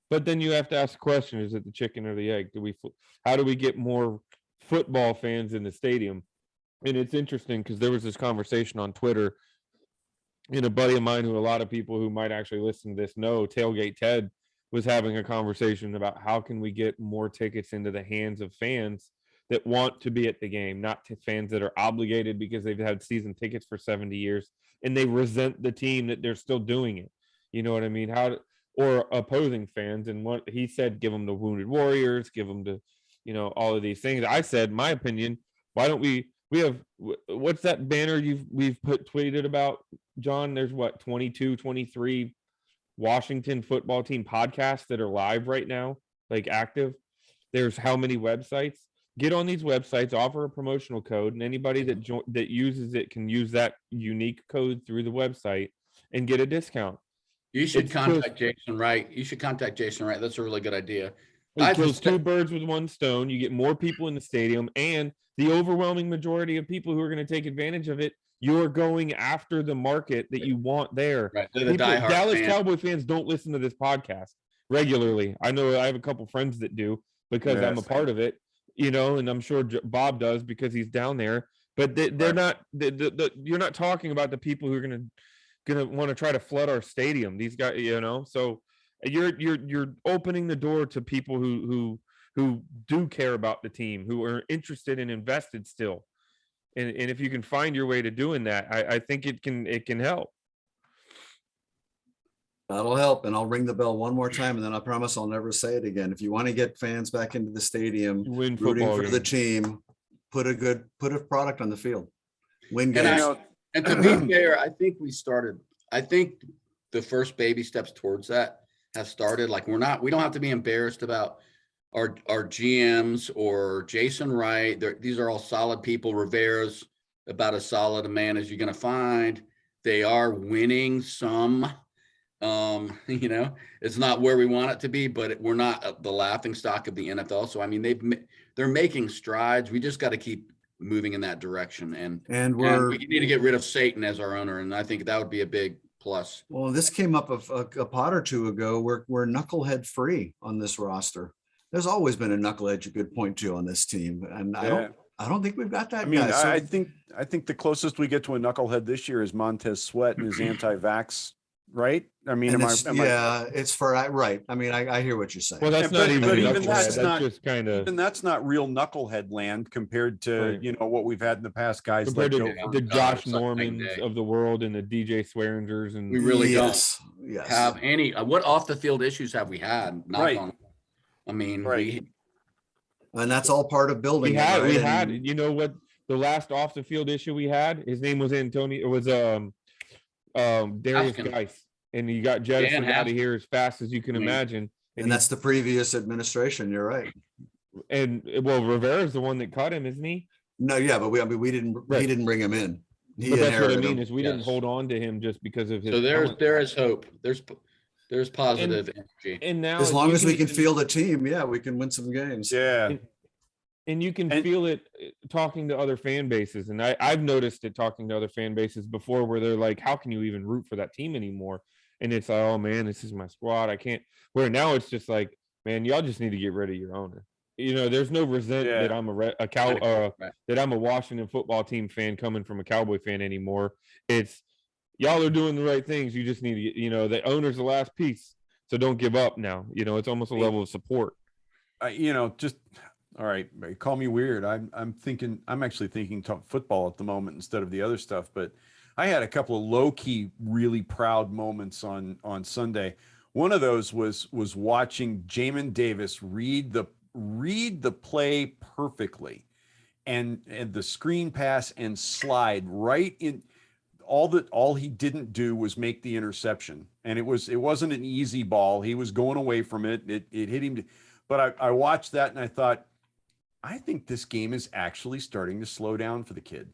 But then you have to ask the question, is it the chicken or the egg? How do we get more football fans in the stadium? And it's interesting because there was this conversation on Twitter, and a buddy of mine who a lot of people who might actually listen to this know, Tailgate Ted, was having a conversation about how can we get more tickets into the hands of fans that want to be at the game, not to fans that are obligated because they've had season tickets for 70 years and they resent the team that they're still doing it. You know what I mean? Or opposing fans. And what he said, give them the Wounded Warriors, give them the, all of these things. I said, my opinion, why don't we have, what's that banner we've tweeted about, John? There's 22, 23 Washington football team podcasts that are live right now, like active. There's how many websites? Get on these websites, offer a promotional code, and anybody that uses it can use that unique code through the website and get a discount. You should contact Jason Wright. That's a really good idea. It kills two birds with one stone. You get more people in the stadium, and the overwhelming majority of people who are going to take advantage of it, you're going after the market that you want there. Right. The Dallas Cowboy fans don't listen to this podcast regularly. I know I have a couple friends that do because I'm a part of it, and I'm sure Bob does because he's down there. But they're not. You're not talking about the people who are going to want to try to flood our stadium. These guys, So you're opening the door to people who do care about the team, who are interested and invested still. And if you can find your way to doing that, I think it can help. That'll help. And I'll ring the bell one more time, and then I promise I'll never say it again. If you want to get fans back into the stadium, rooting for the team, put a product on the field. Win games. And to be fair, I think the first baby steps towards that have started. Like we don't have to be embarrassed about our GMs or Jason Wright. These are all solid people. Rivera's about as solid a man as you're going to find. They are winning some. It's not where we want it to be, but we're not the laughing stock of the NFL. So I mean, they're making strides. We just got to keep moving in that direction, and we need to get rid of Satan as our owner, and I think that would be a big plus. Well, this came up a pot or two ago. We're knucklehead free on this roster. There's always been a knucklehead you could point to on this team, and I don't think we've got that. I mean, I think the closest we get to a knucklehead this year is Montez Sweat and his anti-vax. Right? I mean, it's for right. I mean, I hear what you're saying. Well, that's not even that's just kind of, and that's not real knucklehead land compared to what we've had in the past, guys. Compared to the Josh Normans of the world and the DJ Swearingers, and we really don't have any. What off the field issues have we had? And that's all part of building. We had. You know what? The last off the field issue we had, his name was Antonio. It was Darius Geis, and you got jettisoned out of here as fast as you can imagine. And that's the previous administration. You're right. And Rivera's the one that cut him, isn't he? No, yeah, but we didn't. Right. He didn't bring him in. But that's what I mean is we didn't hold on to him just because of his. So there is hope. There's positive energy. And now, as long as we can field a team, we can win some games. Yeah. And you can feel it talking to other fan bases. And I've noticed it talking to other fan bases before where they're like, how can you even root for that team anymore? And it's like, oh man, this is my squad. I can't. Where now it's just like, man, y'all just need to get rid of your owner. There's no resentment that I'm that I'm a Washington football team fan coming from a Cowboy fan anymore. It's y'all are doing the right things. You just need to get, the owner's the last piece. So don't give up now. It's almost a level of support. Just All right, call me weird. I'm actually thinking football at the moment instead of the other stuff. But I had a couple of low key, really proud moments on Sunday. One of those was watching Jamin Davis read the play perfectly, and the screen pass and slide right in. All he didn't do was make the interception, and it wasn't an easy ball. He was going away from it. It hit him, but I watched that and I thought, I think this game is actually starting to slow down for the kid.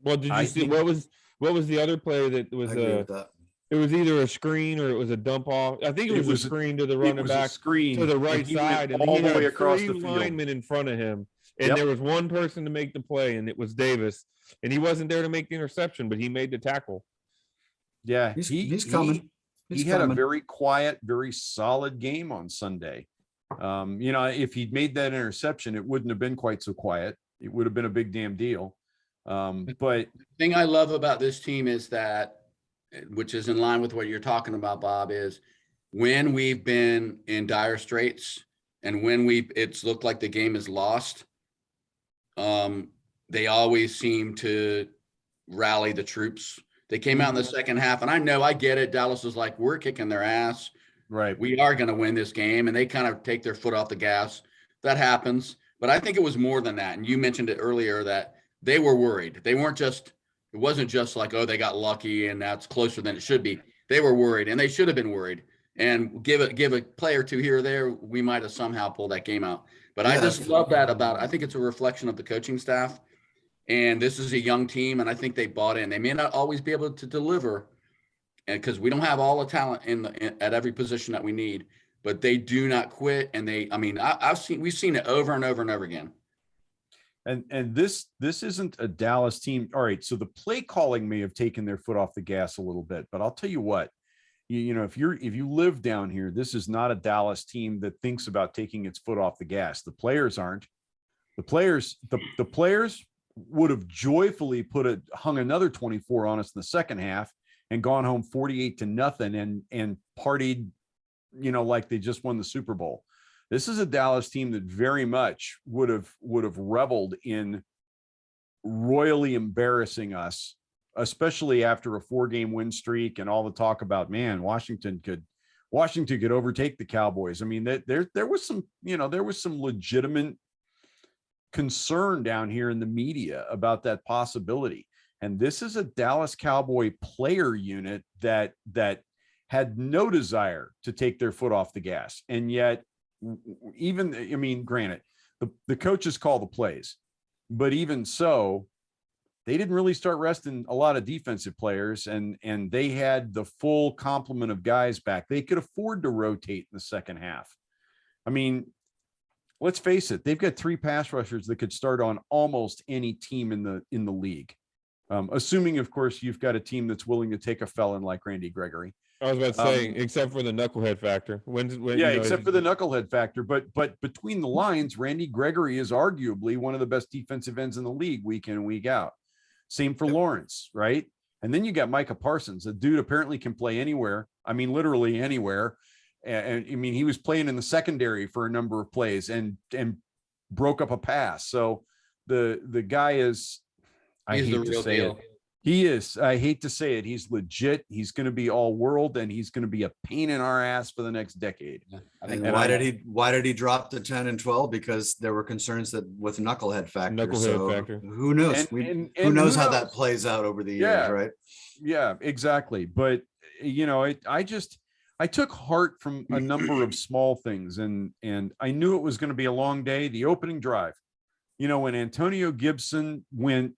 Well, did you I see think- what was the other play that was I agree with that. it was either a screen or it was a dump off. I think it was a screen to the It running was a back screen to the and right he went side, and all he the way had across three the field. linemen in front of him, and Yep. there was one person to make the play, and it was Davis, and he wasn't there to make the interception, but he made the tackle. Yeah, He's coming. He He's had a coming. very quiet, very solid game on Sunday. If he'd made that interception, it wouldn't have been quite so quiet. It would have been a big damn deal. But Thing I love about this team is that, which is in line with what you're talking about, Bob, is when we've been in dire straits and when it's looked like the game is lost, they always seem to rally the troops. They came out in the second half, and I get it. Dallas was like, we're kicking their ass. right, We are going to win this game. And they kind of take their foot off the gas. That happens. But I think it was more than that. And you mentioned it earlier that they were worried. It wasn't just like, oh, they got lucky and that's closer than it should be. They were worried, and they should have been worried. And give a play or two here or there, we might have somehow pulled that game out. But I just love that I think it's a reflection of the coaching staff. And this is a young team, and I think they bought in. They may not always be able to deliver, and because we don't have all the talent at every position that we need, but they do not quit. And we've seen it over and over and over again. and this isn't a Dallas team. All right, so the play calling may have taken their foot off the gas a little bit, but I'll tell you what, if you live down here, this is not a Dallas team that thinks about taking its foot off the gas. The players aren't. The players would have joyfully hung another 24 on us in the second half and gone home 48-0 and partied, like they just won the Super Bowl. This is a Dallas team that very much would have reveled in royally embarrassing us, especially after a 4-game win streak and all the talk about, man, Washington could overtake the Cowboys. I mean, there was some legitimate concern down here in the media about that possibility. And this is a Dallas Cowboy player unit that had no desire to take their foot off the gas. And yet, granted, the coaches call the plays, but even so, they didn't really start resting a lot of defensive players, and they had the full complement of guys back. They could afford to rotate in the second half. I mean, let's face it, they've got 3 pass rushers that could start on almost any team in the league. Assuming, of course, you've got a team that's willing to take a felon like Randy Gregory. I was about to say, except for the knucklehead factor. Except for the knucklehead factor. But between the lines, Randy Gregory is arguably one of the best defensive ends in the league week in and week out. Same for Lawrence, right? And then you got Micah Parsons. The dude apparently can play anywhere. I mean, literally anywhere. And I mean, he was playing in the secondary for a number of plays and broke up a pass. So the guy is, He's the real deal. He is. I hate to say it. He's legit. He's going to be all world, and he's going to be a pain in our ass for the next decade. And why did he drop to 10 and 12? Because there were concerns that with knucklehead factor. Who knows? Who knows how that plays out over the years, right? Yeah, exactly. But I took heart from a number of small things, and I knew it was going to be a long day. The opening drive, when Antonio Gibson went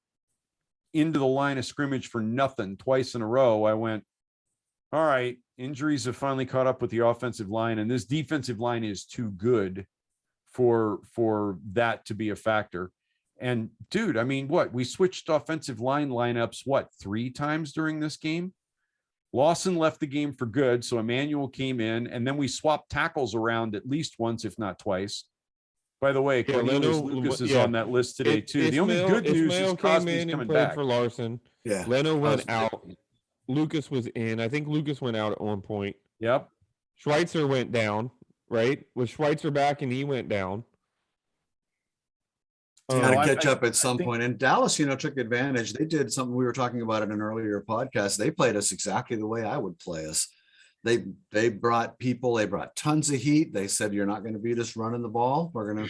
into the line of scrimmage for nothing twice in a row, I went, all right, injuries have finally caught up with the offensive line, and this defensive line is too good for that to be a factor. And dude, I mean, we switched offensive line lineups 3 times during this game? Lawson left the game for good, so Emmanuel came in, and then we swapped tackles around at least once, if not twice. By the way, Cornelius Lucas is on that list today too. The only good news is Crosby's coming back for Larson. Yeah, Leno went out. Lucas was in. I think Lucas went out at one point. Yep. Schweitzer went down. Right? Was Schweitzer back and he went down? Got to I- catch up at some think- point. And Dallas, took advantage. They did something we were talking about in an earlier podcast. They played us exactly the way I would play us. They brought people, they brought tons of heat. They said, you're not going to beat us running the ball. We're going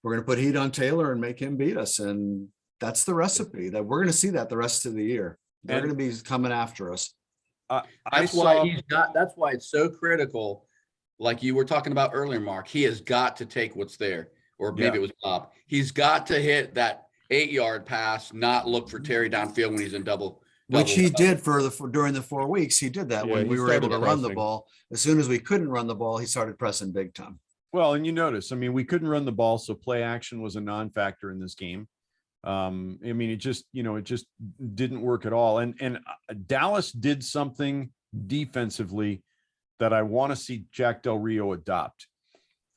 to put heat on Taylor and make him beat us. And that's the recipe that we're going to see that the rest of the year. They're And- going to be coming after us. I That's why saw, that's why it's so critical. Like you were talking about earlier, Mark, he has got to take what's there, or maybe Yeah. it was Bob. He's got to hit that 8-yard pass, not look for Terry downfield when he's in double. Which he double- did during the 4 weeks. He did that Yeah, when he we were able to started run the pressing. ball. As soon as we couldn't run the ball, he started pressing big time. well, and you notice, I mean, we couldn't run the ball, so play action was a non-factor in this game. I mean, it just didn't work at all. And Dallas did something defensively that I want to see Jack Del Rio adopt.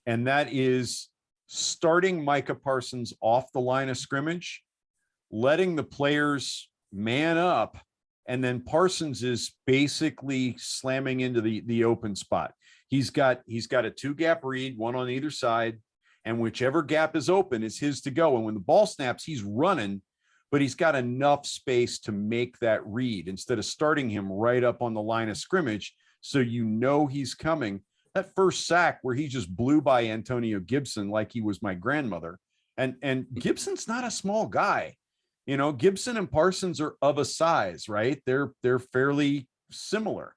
And that is starting Micah Parsons off the line of scrimmage, letting the players man up, and then Parsons is basically slamming into the open spot. He's got a 2-gap read, one on either side, and whichever gap is open is his to go. And when the ball snaps, he's running, but he's got enough space to make that read instead of starting him right up on the line of scrimmage. So he's coming. That first sack where he just blew by Antonio Gibson like he was my grandmother. And Gibson's not a small guy. Gibson and Parsons are of a size, right? They're fairly similar.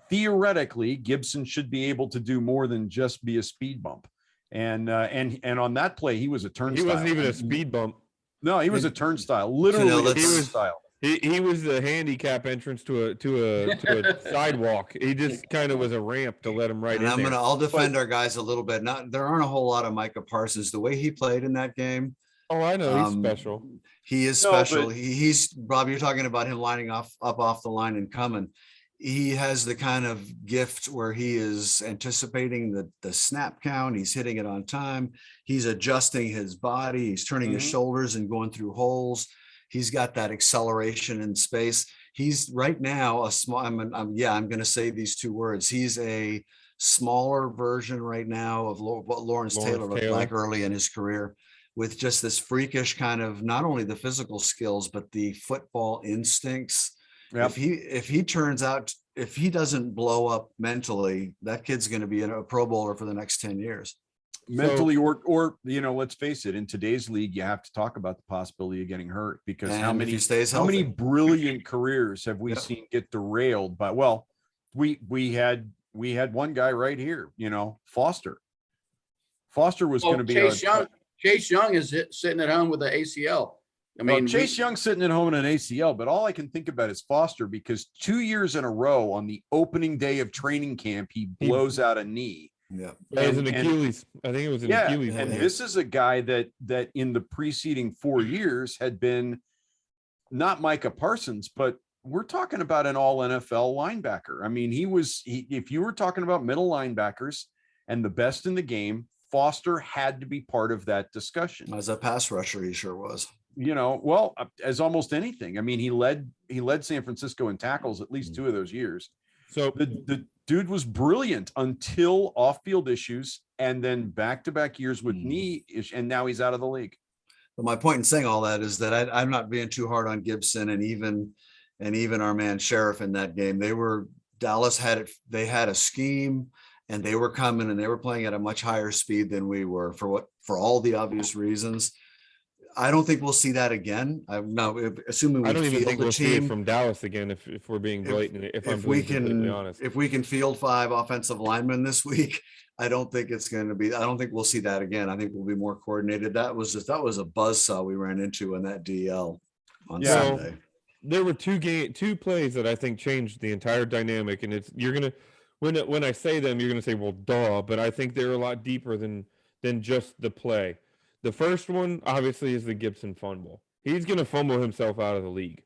Theoretically, Gibson should be able to do more than just be a speed bump. And on that play, he was a turnstile. He wasn't even a speed bump. No, he was a turnstile. Literally, a let's- turnstile. He was the handicap entrance to a sidewalk. He just kind of was a ramp to let him right And in there. I'll defend our guys a little bit. There aren't a whole lot of Micah Parsons. The way he played in that game, Oh, I know he's um, special. he is No, special. but- He's Bob, you're talking about him lining up off the line and coming. He has the kind of gift where he is anticipating the snap count. He's hitting it on time. He's adjusting his body. He's turning his Mhm. shoulders and going through holes. He's got that acceleration in space. He's right now a small, I'm going to say these 2 words. He's a smaller version right now of what Lawrence Taylor looked Taylor. like early in his career, with just this freakish kind of, not only the physical skills, but the football instincts. Yep. If he doesn't blow up mentally, that kid's going to be a Pro Bowler for the next 10 years. Mentally, or let's face it, in today's league, you have to talk about the possibility of getting hurt because And how if many he stays how many healthy. brilliant careers have we Yep. seen get derailed by? Well, we had one guy right here, Foster. Foster was going to be Chase Young is sitting at home with the ACL. I Well, mean, Chase Young sitting at home in an ACL, but all I can think about is Foster because 2 years in a row on the opening day of training camp, he blows out a knee. Yeah. That was an and- Achilles. I think it was an Yeah, Achilles. and one. this is a guy that in the preceding 4 years had been not Micah Parsons, but we're talking about an all NFL linebacker. I mean, if you were talking about middle linebackers and the best in the game, Foster had to be part of that discussion. As a pass rusher, he sure was. Well, as almost anything. I mean, he led San Francisco in tackles at least 2 of those years. So The dude was brilliant until off-field issues and then back-to-back years with knee issues, and now he's out of the league. But my point in saying all that is that I'm not being too hard on Gibson and even our man Sheriff in that game. Dallas had it. They had a scheme and they were coming and they were playing at a much higher speed than we were for all the obvious reasons. I don't think we'll see that again. Assuming we I don't even field think the we'll see it team. from Dallas again if we're being blatant. If I'm If we being completely can, honest. if we can field 5 offensive linemen this week, I don't think we'll see that again. I think we'll be more coordinated. That was a buzzsaw we ran into in that DL on Yeah. Sunday. There were two plays that I think changed the entire dynamic, and when I say them, you're gonna say, well, duh, but I think they're a lot deeper than just the play. The first one, obviously, is the Gibson fumble. He's gonna fumble himself out of the league,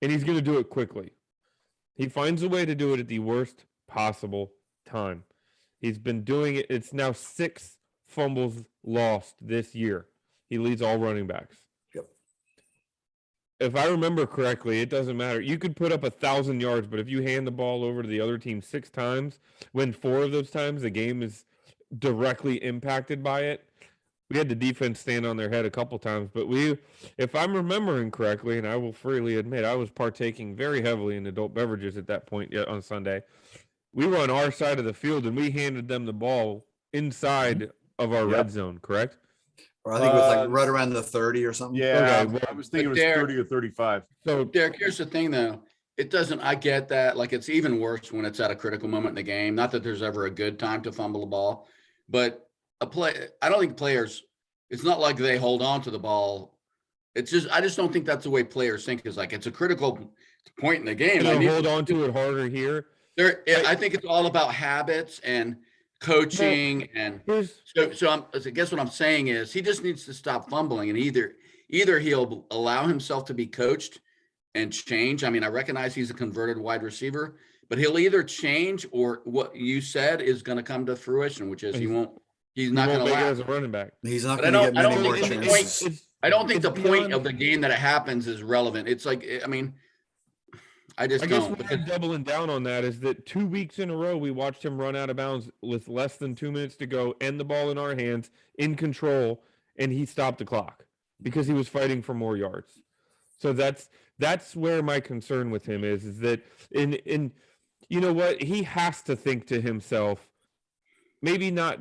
and he's gonna do it quickly. He finds a way to do it at the worst possible time. He's been doing it. It's now 6 fumbles lost this year. He leads all running backs. Yep. If I remember correctly, it doesn't matter. You could put up 1,000 yards, but if you hand the ball over to the other team 6 times, when 4 of those times the game is directly impacted by it, we had the defense stand on their head a couple times, but if I'm remembering correctly, and I will freely admit, I was partaking very heavily in adult beverages at that point on Sunday. We were on our side of the field, and we handed them the ball inside of our red zone, correct? Or I think it was like right around the 30 or something. Yeah, Okay, well, I was thinking it but was Derek- 30 or 35. So Derek, here's the thing though. It doesn't, I get that. Like it's even worse when it's at a critical moment in the game. Not that there's ever a good time to fumble the ball, but I don't think players, it's not like they hold on to the ball. It's just, I just don't think that's the way players think, is like, it's a critical point in the game. I need hold on to it harder here. I think it's all about habits and coaching. And I guess what I'm saying is he just needs to stop fumbling, and either he'll allow himself to be coached and change. I mean, I recognize he's a converted wide receiver, but he'll either change, or what you said is going to come to fruition, which is he's not going to make it allow as a running back. He's not But going to get many more think chances. I don't think the it's point beyond- of the game that it happens is relevant. It's like, I mean, I just I guess don't. what I'm doubling down on that is that 2 weeks in a row, we watched him run out of bounds with less than 2 minutes to go and the ball in our hands in control, and he stopped the clock because he was fighting for more yards. So that's where my concern with him is that in you know what, he has to think to himself, maybe not,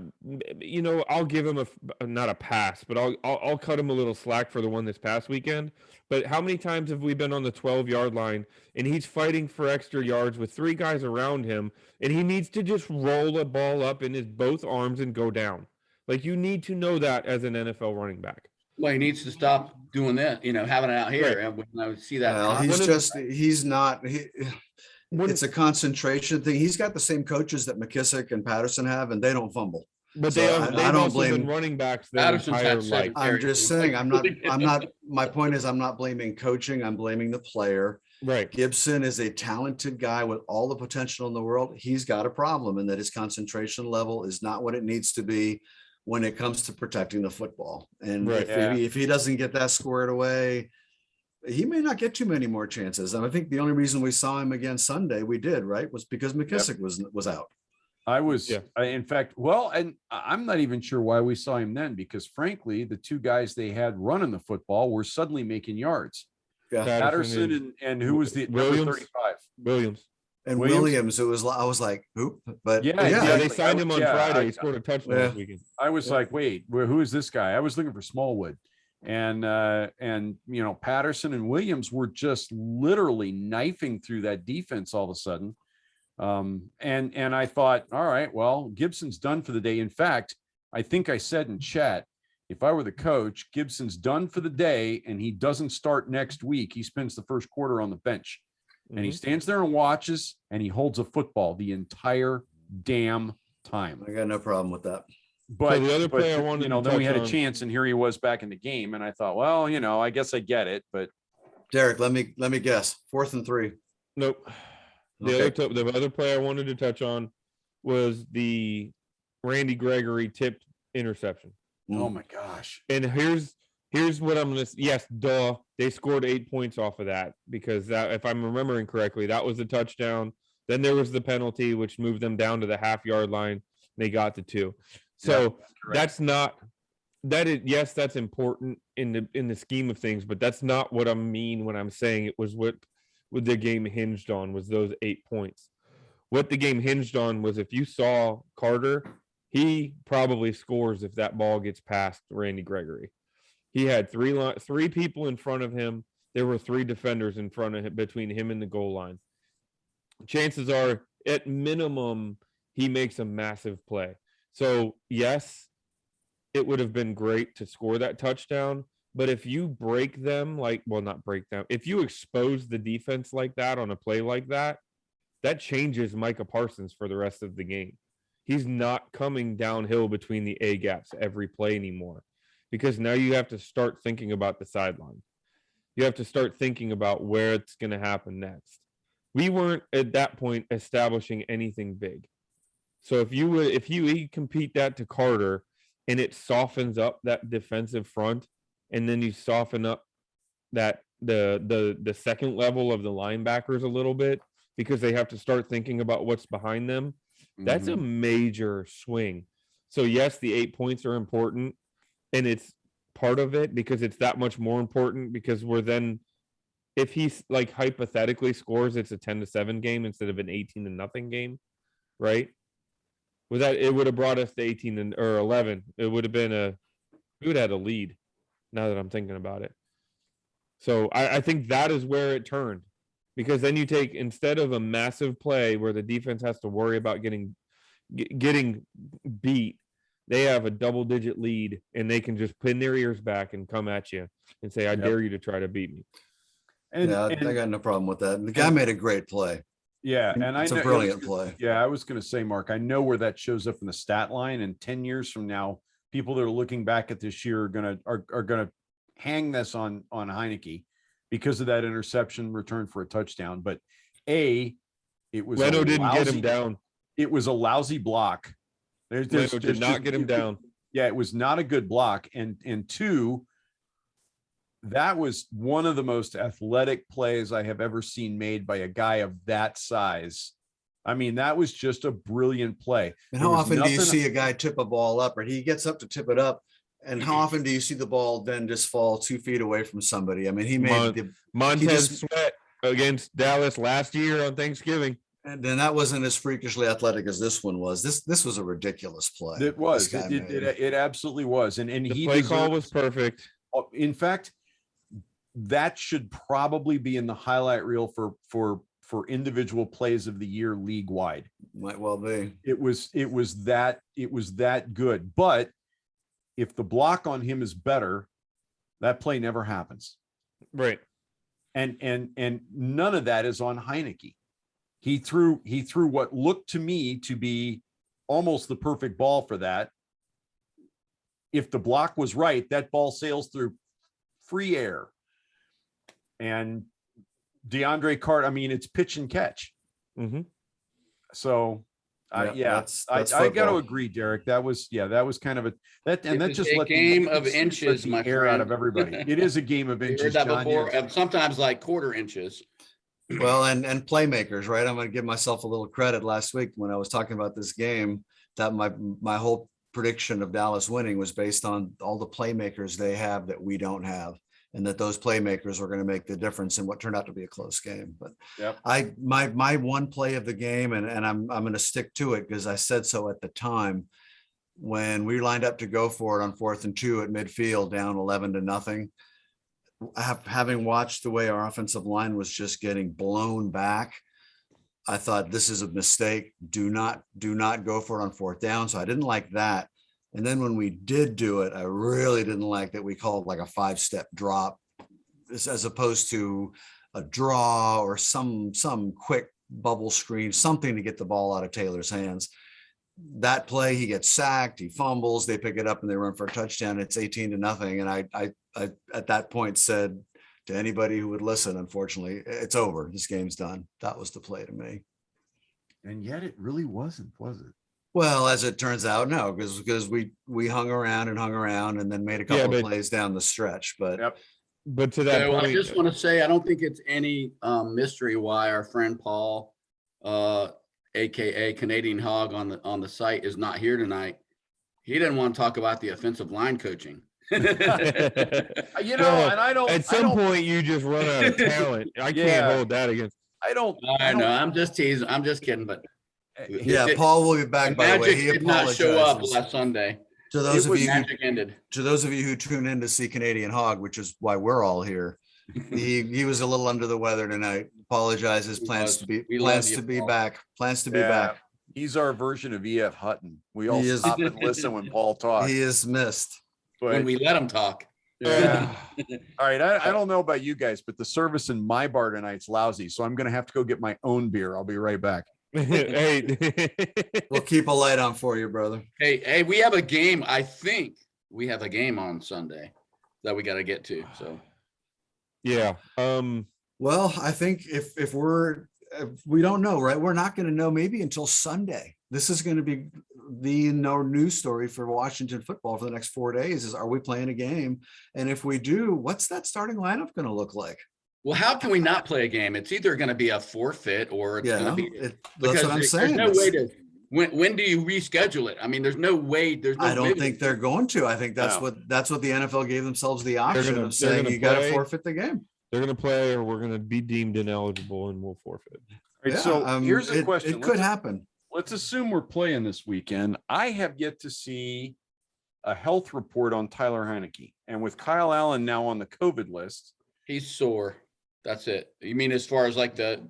I'll give him not a pass, but I'll cut him a little slack for the one this past weekend. But how many times have we been on the 12-yard line and he's fighting for extra yards with 3 guys around him, and he needs to just roll a ball up in his both arms and go down? Like, you need to know that as an NFL running back. Well, he needs to stop doing that, having it out here. And when I would see that, Well, it's a concentration thing. He's got the same coaches that McKissick and Patterson have, and they don't fumble. But So they've I don't also been blame- running backs their Patterson's entire had 7 life. I'm just saying, my point is, I'm not blaming coaching. I'm blaming the player. Right. Gibson is a talented guy with all the potential in the world. He's got a problem in that his concentration level is not what it needs to be when it comes to protecting the football. And Right. if he doesn't get that squared away, he may not get too many more chances. And I think the only reason we saw him again Sunday, we did, right, was because McKissick was out. In fact, well, and I'm not even sure why we saw him then, because frankly, the 2 guys they had running the football were suddenly making yards. Yeah. Patterson and who was the number Williams? 35? Williams. And Williams? Williams, I was like, who? But Yeah, Yeah, exactly. they signed him on Yeah, Friday. He scored a touchdown Yeah. this weekend. I was like, wait, who is this guy? I was looking for Smallwood. And Patterson and Williams were just literally knifing through that defense all of a sudden. And I thought, all right, well, Gibson's done for the day. In fact, I think I said in chat, if I were the coach, Gibson's done for the day and he doesn't start next week. He spends the first quarter on the bench and he stands there and watches and he holds a football the entire damn time. I got no problem with that. But the other player I wanted to then we touch had a on- chance and here he was back in the game. And I thought, well, I guess I get it, but Derek, let me guess. 4th and 3. Nope. Okay. The other player I wanted to touch on was the Randy Gregory tipped interception. oh my gosh. And here's what I'm gonna. Yes, duh. They scored 8 points off of that because that, if I'm remembering correctly, that was the touchdown. Then there was the penalty, which moved them down to the half-yard line. They got the 2. So that's not. That is, yes, that's important in the scheme of things, but that's not what I mean when I'm saying it was what the game hinged on, was those 8 points. What the game hinged on was, if you saw Carter, he probably scores if that ball gets past Randy Gregory. He had 3 people in front of him. There were 3 defenders in front of him, between him and the goal line. Chances are, at minimum, he makes a massive play. So yes, it would have been great to score that touchdown. But if you break them, not break them, if you expose the defense like that on a play like that, that changes Micah Parsons for the rest of the game. He's not coming downhill between the A gaps every play anymore, because now you have to start thinking about the sideline. You have to start thinking about where it's going to happen next. We weren't at that point establishing anything big. So if you compete that to Carter and it softens up that defensive front, and then you soften up that the second level of the linebackers a little bit, because they have to start thinking about what's behind them, that's a major swing. So yes, the 8 points are important, and it's part of it because it's that much more important because we're then, if he's like hypothetically scores, it's a 10-7 game instead of an 18-0 game, right? With that, it would have brought us to 18 or 11. It would have been we would have had a lead. Now that I'm thinking about it, so I think that is where it turned, because then you take, instead of a massive play where the defense has to worry about getting beat, they have a double-digit lead and they can just pin their ears back and come at you and say, "I dare you to try to beat me." And, Yeah, and I got no problem with that. The guy made a great play. yeah, and It's I a know brilliant play. Yeah, I was going to say, Mark, I know where that shows up in the stat line, and 10 years from now, people that are looking back at this year are gonna hang this on Heineke because of that interception return for a touchdown. But it was Leno didn't get him down. It was a lousy block. Leno did not get him down. Yeah, it was not a good block. And two, that was one of the most athletic plays I have ever seen made by a guy of that size. I mean, that was just a brilliant play. And There how was often do you nothing- see a guy tip a ball up, or he gets up to tip it up? And how often do you see the ball then just fall 2 feet away from somebody? I mean, he made the, Montez Sweat against Dallas last year on Thanksgiving. and then that wasn't as freakishly athletic as this one was. This was a ridiculous play. It was. this guy It, made. it absolutely was. And The he play call was deserves- perfect. in fact, that should probably be in the highlight reel for individual plays of the year league wide. Might well be. It was that good. But if the block on him is better, that play never happens. Right. And none of that is on Heineke. He threw what looked to me to be almost the perfect ball for that. If the block was right, that ball sails through free air. And DeAndre Carter, I mean, it's pitch and catch. Mm-hmm. So that's I got to football. agree, Derek. That was kind of that It was just a let game let of inches, let my the air out friend. of everybody. It is a game of You heard inches, that John. before? Yes. Sometimes like quarter inches. Well, and playmakers, right? I'm going to give myself a little credit. Last week when I was talking about this game, that my whole prediction of Dallas winning was based on all the playmakers they have that we don't have, and that those playmakers are going to make the difference in what turned out to be a close game. But Yep. my one play of the game, and I'm going to stick to it because I said so at the time, when we lined up to go for it on 4th and 2 at midfield, down 11-0. Having watched the way our offensive line was just getting blown back, I thought this is a mistake. Do not go for it on 4th down. So I didn't like that. And then when we did do it, I really didn't like that we called like a 5-step drop as opposed to a draw or some quick bubble screen, something to get the ball out of Taylor's hands. That play, he gets sacked, he fumbles, they pick it up and they run for a touchdown. It's 18-0. And I at that point said to anybody who would listen, unfortunately, it's over. This game's done. That was the play to me. And yet it really wasn't, was it? Well, as it turns out, no, because we hung around and then made a couple of plays down the stretch. But Yep. But to that So point, I just want to say, I don't think it's any mystery why our friend Paul, AKA Canadian Hog on the site, is not here tonight. He didn't want to talk about the offensive line coaching. You know, Well, and I don't. at some point you just run out of talent. I can't Yeah. hold that against. I don't. I know, I'm just teasing. I'm just kidding, but yeah, it- Paul will be back. the By the way, Magic he did not show up apologizes last Sunday. to those of you. Magic ended. To those of you who tune in to see Canadian Hog, which is why we're all here. He was a little under the weather tonight. Apologizes. He Plans was. to be We love plans you, to be Paul. back. Plans to be Yeah. back. He's our version of E.F. Hutton. We all He is- stop and listen when Paul talks. He is missed. But, When we let him talk. yeah. All right. I don't know about you guys, but the service in my bar tonight's lousy. So I'm going to have to go get my own beer. I'll be right back. Hey, We'll keep a light on for you, brother. Hey, we have a game. I think we have a game on Sunday that we got to get to. So yeah. Well, I think if we don't know, right? We're not going to know maybe until Sunday. This is going to be the news story for Washington football for the next 4 days is, are we playing a game? And if we do, what's that starting lineup going to look like? well, how can we not play a game? It's either going to be a forfeit or it's going to be That's because what I'm there's saying. no way to when do you reschedule it? I mean, there's no way, there's no. I don't video. think they're going to. I think that's No. what the NFL gave themselves the option gonna- of they're saying gonna you got to play. forfeit the game. They're going to play, or we're going to be deemed ineligible, and we'll forfeit. All right, Yeah, so here's a question. It could happen. Let's assume we're playing this weekend. I have yet to see a health report on Tyler Heineke, and with Kyle Allen now on the COVID list, He's sore. That's it. You mean as far as like the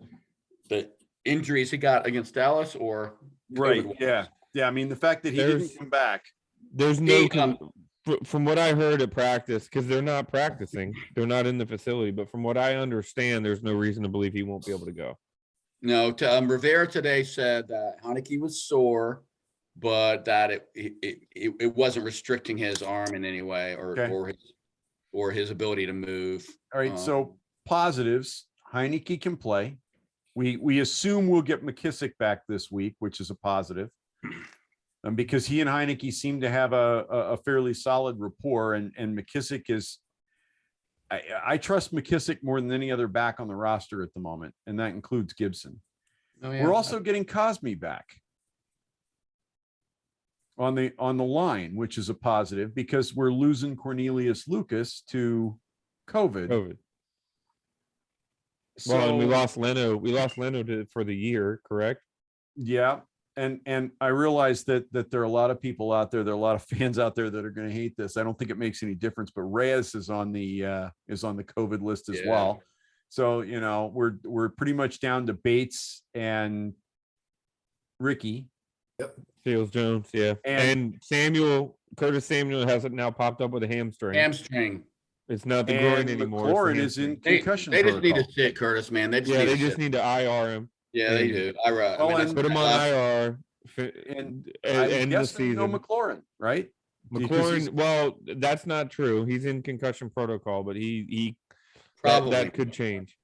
injuries he got against Dallas, or right? COVID? Yeah. I mean, the fact that he There's- didn't come back. There's no, He, from what I heard at practice, because they're not practicing, they're not in the facility. But from what I understand, there's no reason to believe he won't be able to go. No, Rivera today said that Heineke was sore, but that it wasn't restricting his arm in any way, Okay. or his ability to move. All right, so positives, Heineke can play. We assume we'll get McKissick back this week, which is a positive. Because he and Heineke seem to have a fairly solid rapport, and McKissick is, I trust McKissick more than any other back on the roster at the moment, and that includes Gibson. Oh, yeah. We're also getting Cosme back on the line, which is a positive because we're losing Cornelius Lucas to COVID. COVID. So, Well, and we lost Leno. We lost Leno for the year, correct? yeah. And I realize that there are a lot of people out there, there are a lot of fans out there that are going to hate this. I don't think it makes any difference, but Reyes is on the COVID list as Yeah. well. So, you know, we're pretty much down to Bates and Ricky. Seals Jones, yeah. And Curtis Samuel has it now popped up with a hamstring. Hamstring. It's not the groin And anymore. it's the McLaurin is in hamstring. concussion They just need protocol. to sit Curtis, man. They just Yeah, need they to just sit. need to IR him. Yeah, they do. I Well, mean, that's and Put him my on last- IR. And And I'm end the guessing no season. McLaurin, right? Because he's- McLaurin, well, that's not true. He's in concussion protocol, but he Probably. that could change.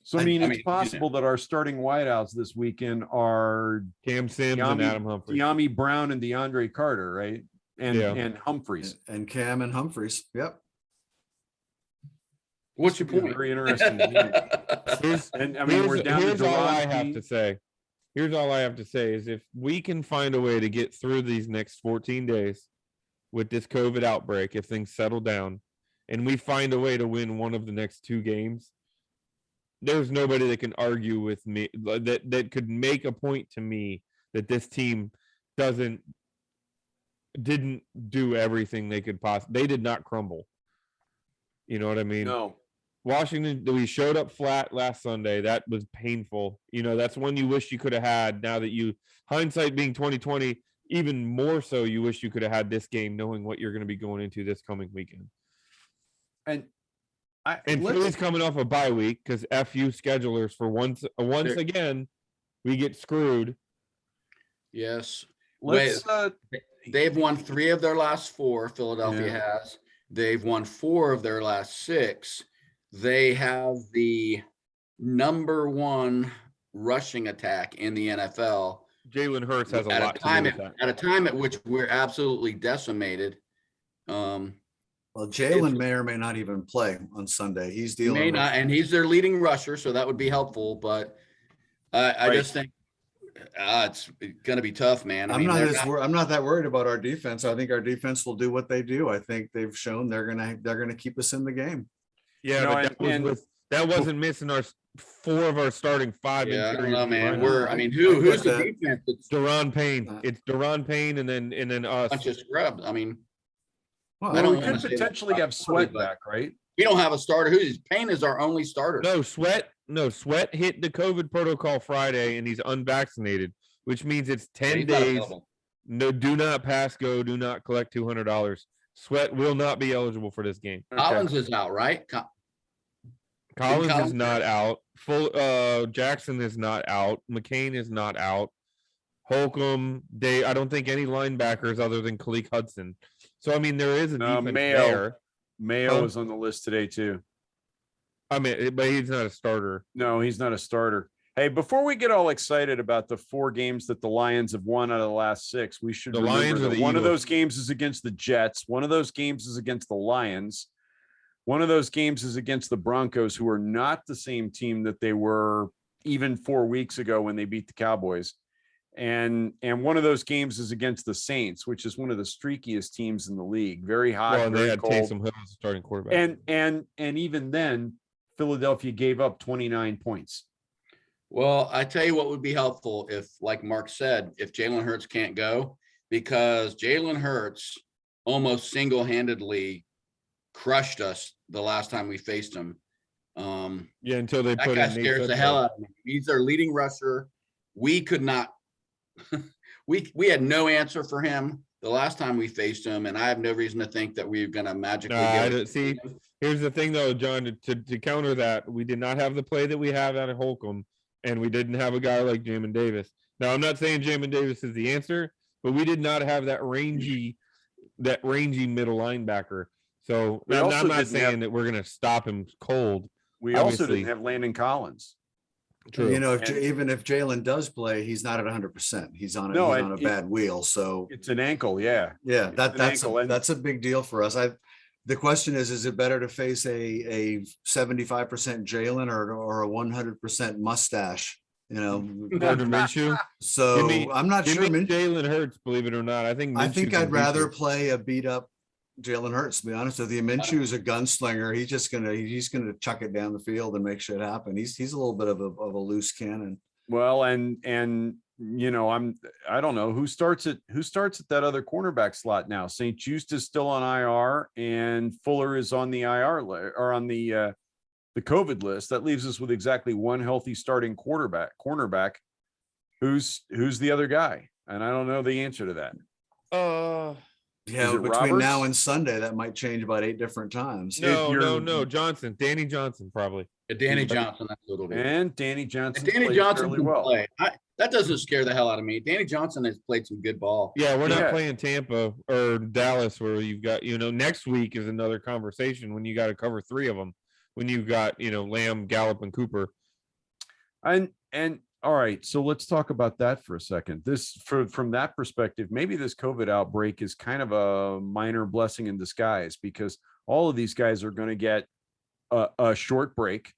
So I mean, I it's mean, you possible that our starting wideouts this weekend are Cam Sims and Adam Humphrey. De'Ami Brown and DeAndre Carter, right? And Yeah. and Humphreys. And Cam and Humphreys. Yep. What's your It's point? very interesting to me. Here's, And I mean, we're down to here's all I have Duranty. to say. Here's all I have to say is if we can find a way to get through these next 14 days with this COVID outbreak, if things settle down and we find a way to win one of the next two games, there's nobody that can argue with me that could make a point to me that this team didn't do everything they could possibly. They did not crumble. You know what I mean? No. Washington, we showed up flat last Sunday. That was painful. You know, that's one you wish you could have had. Now that hindsight being 2020, even more so, you wish you could have had this game, knowing what you're going to be going into this coming weekend. And Philly's coming off a bye week because FU schedulers for once again, we get screwed. Yes. let's They've won 3 of their last 4. Philadelphia has. They've won 4 of their last 6. They have the number 1 rushing attack in the NFL. Jalen Hurts has a at lot a time to do with that. at a time at which we're absolutely decimated. Well, Jalen may or may not even play on Sunday. He's He dealing may with not, and he's their leading rusher, so that would be helpful. But I Right. just think it's going to be tough, man. I I'm mean, not they're as I'm not that worried about our defense. I think our defense will do what they do. I think they've shown they're gonna keep us in the game. Yeah, No, but that wasn't missing our 4 of our starting 5. Yeah, I don't interior know, man. linemen. Who's the that. defense that's Daron Payne. It's Daron Payne and then us. a bunch of scrubs? I mean, Well, I well, don't we wanna could say that potentially about have Sweat Philly, but- back, right? we don't have a starter. Payne is our only starter. No, Sweat hit the COVID protocol Friday and he's unvaccinated, which means it's 10 He's not days. available. No, do not pass go, do not collect $200. Sweat will not be eligible for this game. Collins is out, right? Collins is Collins- not out. Jackson is not out. McCain is not out. Holcomb, I don't think any linebackers other than Khalil Hudson. So I mean, there is a No, defense Mayo. there. Mayo is on the list today too. I mean, but he's not a starter. No, he's not a starter. Hey, before we get all excited about the 4 games that the Lions have won out of the last 6, we should The remember Lions or that the one of Eagles? those games is against the Jets. One of those games is against the Lions. One of those games is against the Broncos, who are not the same team that they were even 4 weeks ago when they beat the Cowboys. And one of those games is against the Saints, which is one of the streakiest teams in the league. Very hot, Well, and they very had cold. Taysom Hill as starting quarterback. And even then, Philadelphia gave up 29 points. Well, I tell you what would be helpful if, like Mark said, if Jalen Hurts can't go, because Jalen Hurts almost single-handedly crushed us the last time we faced him. Yeah, until they That put guy in Nate scares the Sudfeld. hell out of me. He's their leading rusher. We could not, we had no answer for him the last time we faced him, and I have no reason to think that we're going to magically Nah, be I able to don't- see, beat him. Here's the thing, though, John. To counter that, we did not have the play that we have out of Holcomb, and we didn't have a guy like Jamin Davis. Now, I'm not saying Jamin Davis is the answer, but we did not have that rangy middle linebacker. So We I'm also not didn't saying have- that we're going to stop him cold. We also Obviously. didn't have Landon Collins. True. You know, if, And- even if Jalen does play, he's not at 100%. He's on No, he's on a it- bad wheel. So It's an ankle, yeah. yeah, It's that an that's ankle, and- that's a big deal for us. The question is it better to face a 75% Jalen or a 100% mustache? You know, Gardner Minshew. so Give me- I'm not Give sure. me Jalen Hurts, believe it or not. I think I Minshew think can I'd beat rather you. play a beat up Jalen Hurts, to be honest with you. Minshew is a gunslinger. He's gonna chuck it down the field and make shit happen. He's a little bit of a loose cannon. Well, and you know, I don't know who starts at that other cornerback slot now. St. Just is still on IR, and Fuller is on the IR or on the COVID list. That leaves us with exactly one healthy starting cornerback. Who's the other guy? And I don't know the answer to that. Yeah, it between now Roberts? and Sunday, that might change about 8 different times. No, Johnson. Danny Johnson, probably. Danny Johnson, that's a little bit. And Danny Johnson. Danny plays Johnson fairly can well. play. That doesn't scare the hell out of me. Danny Johnson has played some good ball. Yeah, we're not Yeah. playing Tampa or Dallas, where you've got, next week is another conversation when you got to cover 3 of them. When you've got, Lamb, Gallup, and Cooper. And all right, so let's talk about that for a second. From that perspective, maybe this COVID outbreak is kind of a minor blessing in disguise, because all of these guys are going to get a short break.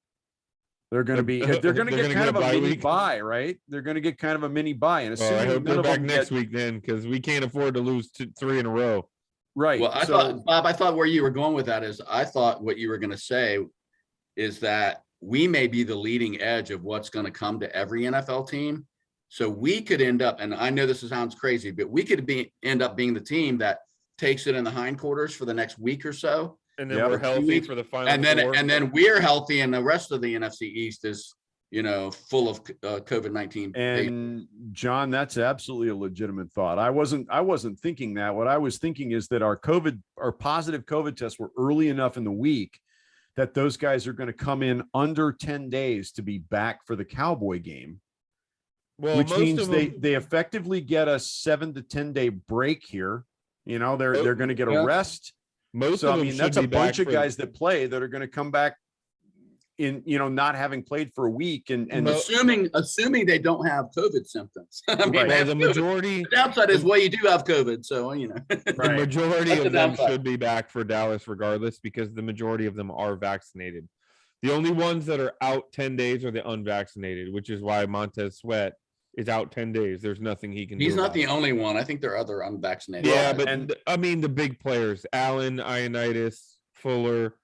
They're going to be they're going to get kind of a bye mini week. bye, right? They're going to get kind of a mini bye, and Well, I assuming hope none they're of back them next get week then, because we can't afford to lose 3 in a row. right. Well, I so thought, Bob, I thought where you were going with that is, I thought what you were going to say is that we may be the leading edge of what's going to come to every NFL team. So we could end up, and I know this sounds crazy, but we could end up being the team that takes it in the hindquarters for the next week or so. And then Yep. we're Or 2 healthy weeks, for the final And 4. then we're healthy, and the rest of the NFC East is, full of COVID-19. And John, that's absolutely a legitimate thought. I wasn't thinking that. What I was thinking is that our positive COVID tests were early enough in the week that those guys are going to come in under 10 days to be back for the Cowboy game, Well, which most means of them, they effectively get a 7 to 10 day break here. They're going to get a Yeah. rest. most So of I them mean, should that's a be bunch back of guys that play that are going to come back in, not having played for a week, and Assuming they don't have COVID symptoms. I mean, Right. they Well, have the COVID. majority, The downside is, well, you do have COVID, so the Right. majority That's the of them downside. should be back for Dallas regardless, because the majority of them are vaccinated. The only ones that are out 10 days are the unvaccinated, which is why Montez Sweat is out 10 days. There's nothing he can do. he's not about the it. only one. I think there are other unvaccinated. Yeah, guys. but I mean the big players: Allen, Ioannidis, Fuller.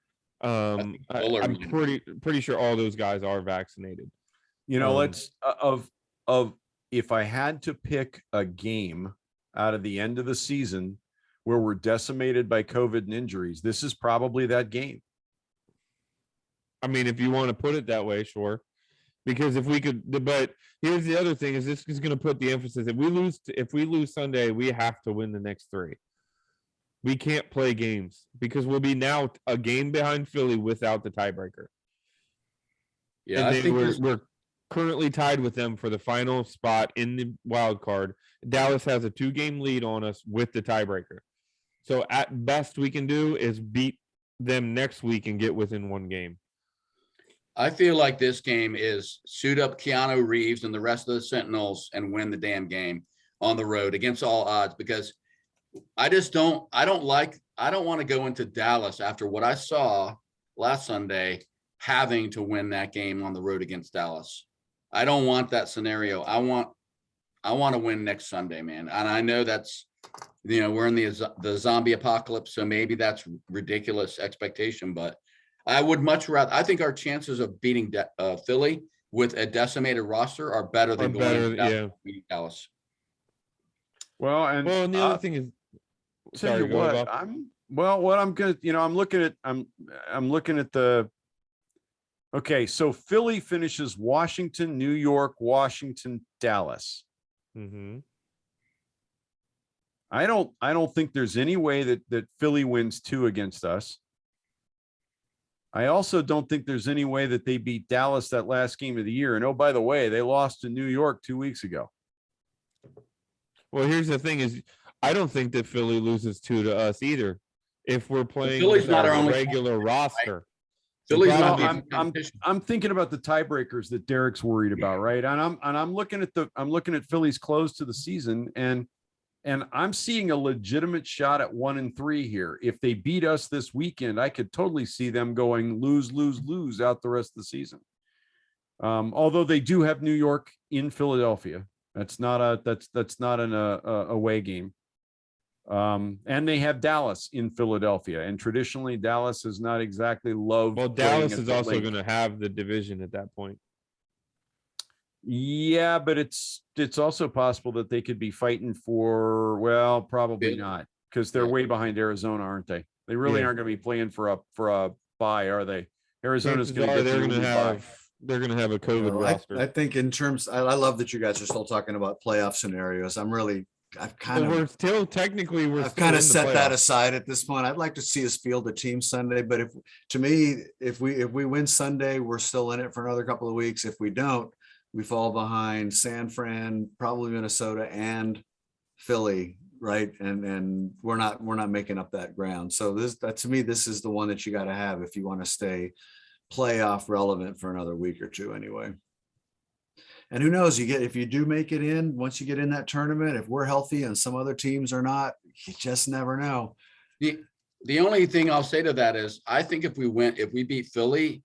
think Fuller I'm might pretty sure all those guys are vaccinated. let's of if I had to pick a game out of the end of the season where we're decimated by COVID and injuries, this is probably that game. I mean, if you want to put it that way, sure. Because if we could, but here's the other thing: is this is going to put the emphasis. If we lose Sunday, we have to win the next 3. We can't play games because we'll be now a game behind Philly without the tiebreaker. Yeah, And I then think we're currently tied with them for the final spot in the wild card. Dallas has a 2-game lead on us with the tiebreaker. So at best we can do is beat them next week and get within 1 game. I feel like this game is suit up Keanu Reeves and the rest of the Sentinels and win the damn game on the road against all odds, because I don't want to go into Dallas after what I saw last Sunday having to win that game on the road against Dallas. I don't want that scenario. I want I want to win next Sunday, man. And I know that's, we're in the zombie apocalypse, so maybe that's ridiculous expectation, but I would much rather, I think our chances of beating Philly with a decimated roster are better than beating Dallas. Well, and Well, and the other thing is, tell you sorry, go ahead, what, Bob. I'm gonna, I'm looking at the, okay, so Philly finishes Washington, New York, Washington, Dallas. Mhm. I don't think there's any way that Philly wins 2 against us. I also don't think there's any way that they beat Dallas that last game of the year. And oh, by the way, they lost to New York 2 weeks ago. Well, here's the thing is, I don't think that Philly loses 2 to us either. If we're playing Philly's with not our our only regular roster. The Philly's problem not is- the competition. I'm thinking about the tiebreakers that Derek's worried about, right? And I'm looking at Philly's close to the season, and I'm seeing a legitimate shot at 1-3 here. If they beat us this weekend, I could totally see them going lose, lose, lose out the rest of the season. Although they do have New York in Philadelphia. That's not an away game. And they have Dallas in Philadelphia, and traditionally Dallas has not exactly loved. Well, playing Dallas at is the also Link. going to have the division at that point. Yeah, but it's also possible that they could be fighting for, well, probably Yeah. not, because they're Yeah. way behind Arizona, aren't they? They really Yeah. aren't going to be playing for a bye, are they? Arizona's Chances going to are get they're the going to only bye. have a COVID I roster. think in terms, I love that you guys are still talking about playoff scenarios. I've kind But we're of, still technically I've still kind in of the set that playoffs. aside at this point. I'd like to see us field a team Sunday, but to me, if we win Sunday, we're still in it for another couple of weeks. If we don't, we fall behind San Fran, probably Minnesota and Philly, right? And we're not making up that ground. So to me, this is the one that you got to have if you want to stay playoff relevant for another week or two anyway. And who knows, if you do make it in, once you get in that tournament, if we're healthy and some other teams are not, you just never know. The only thing I'll say to that is, I think if we beat Philly,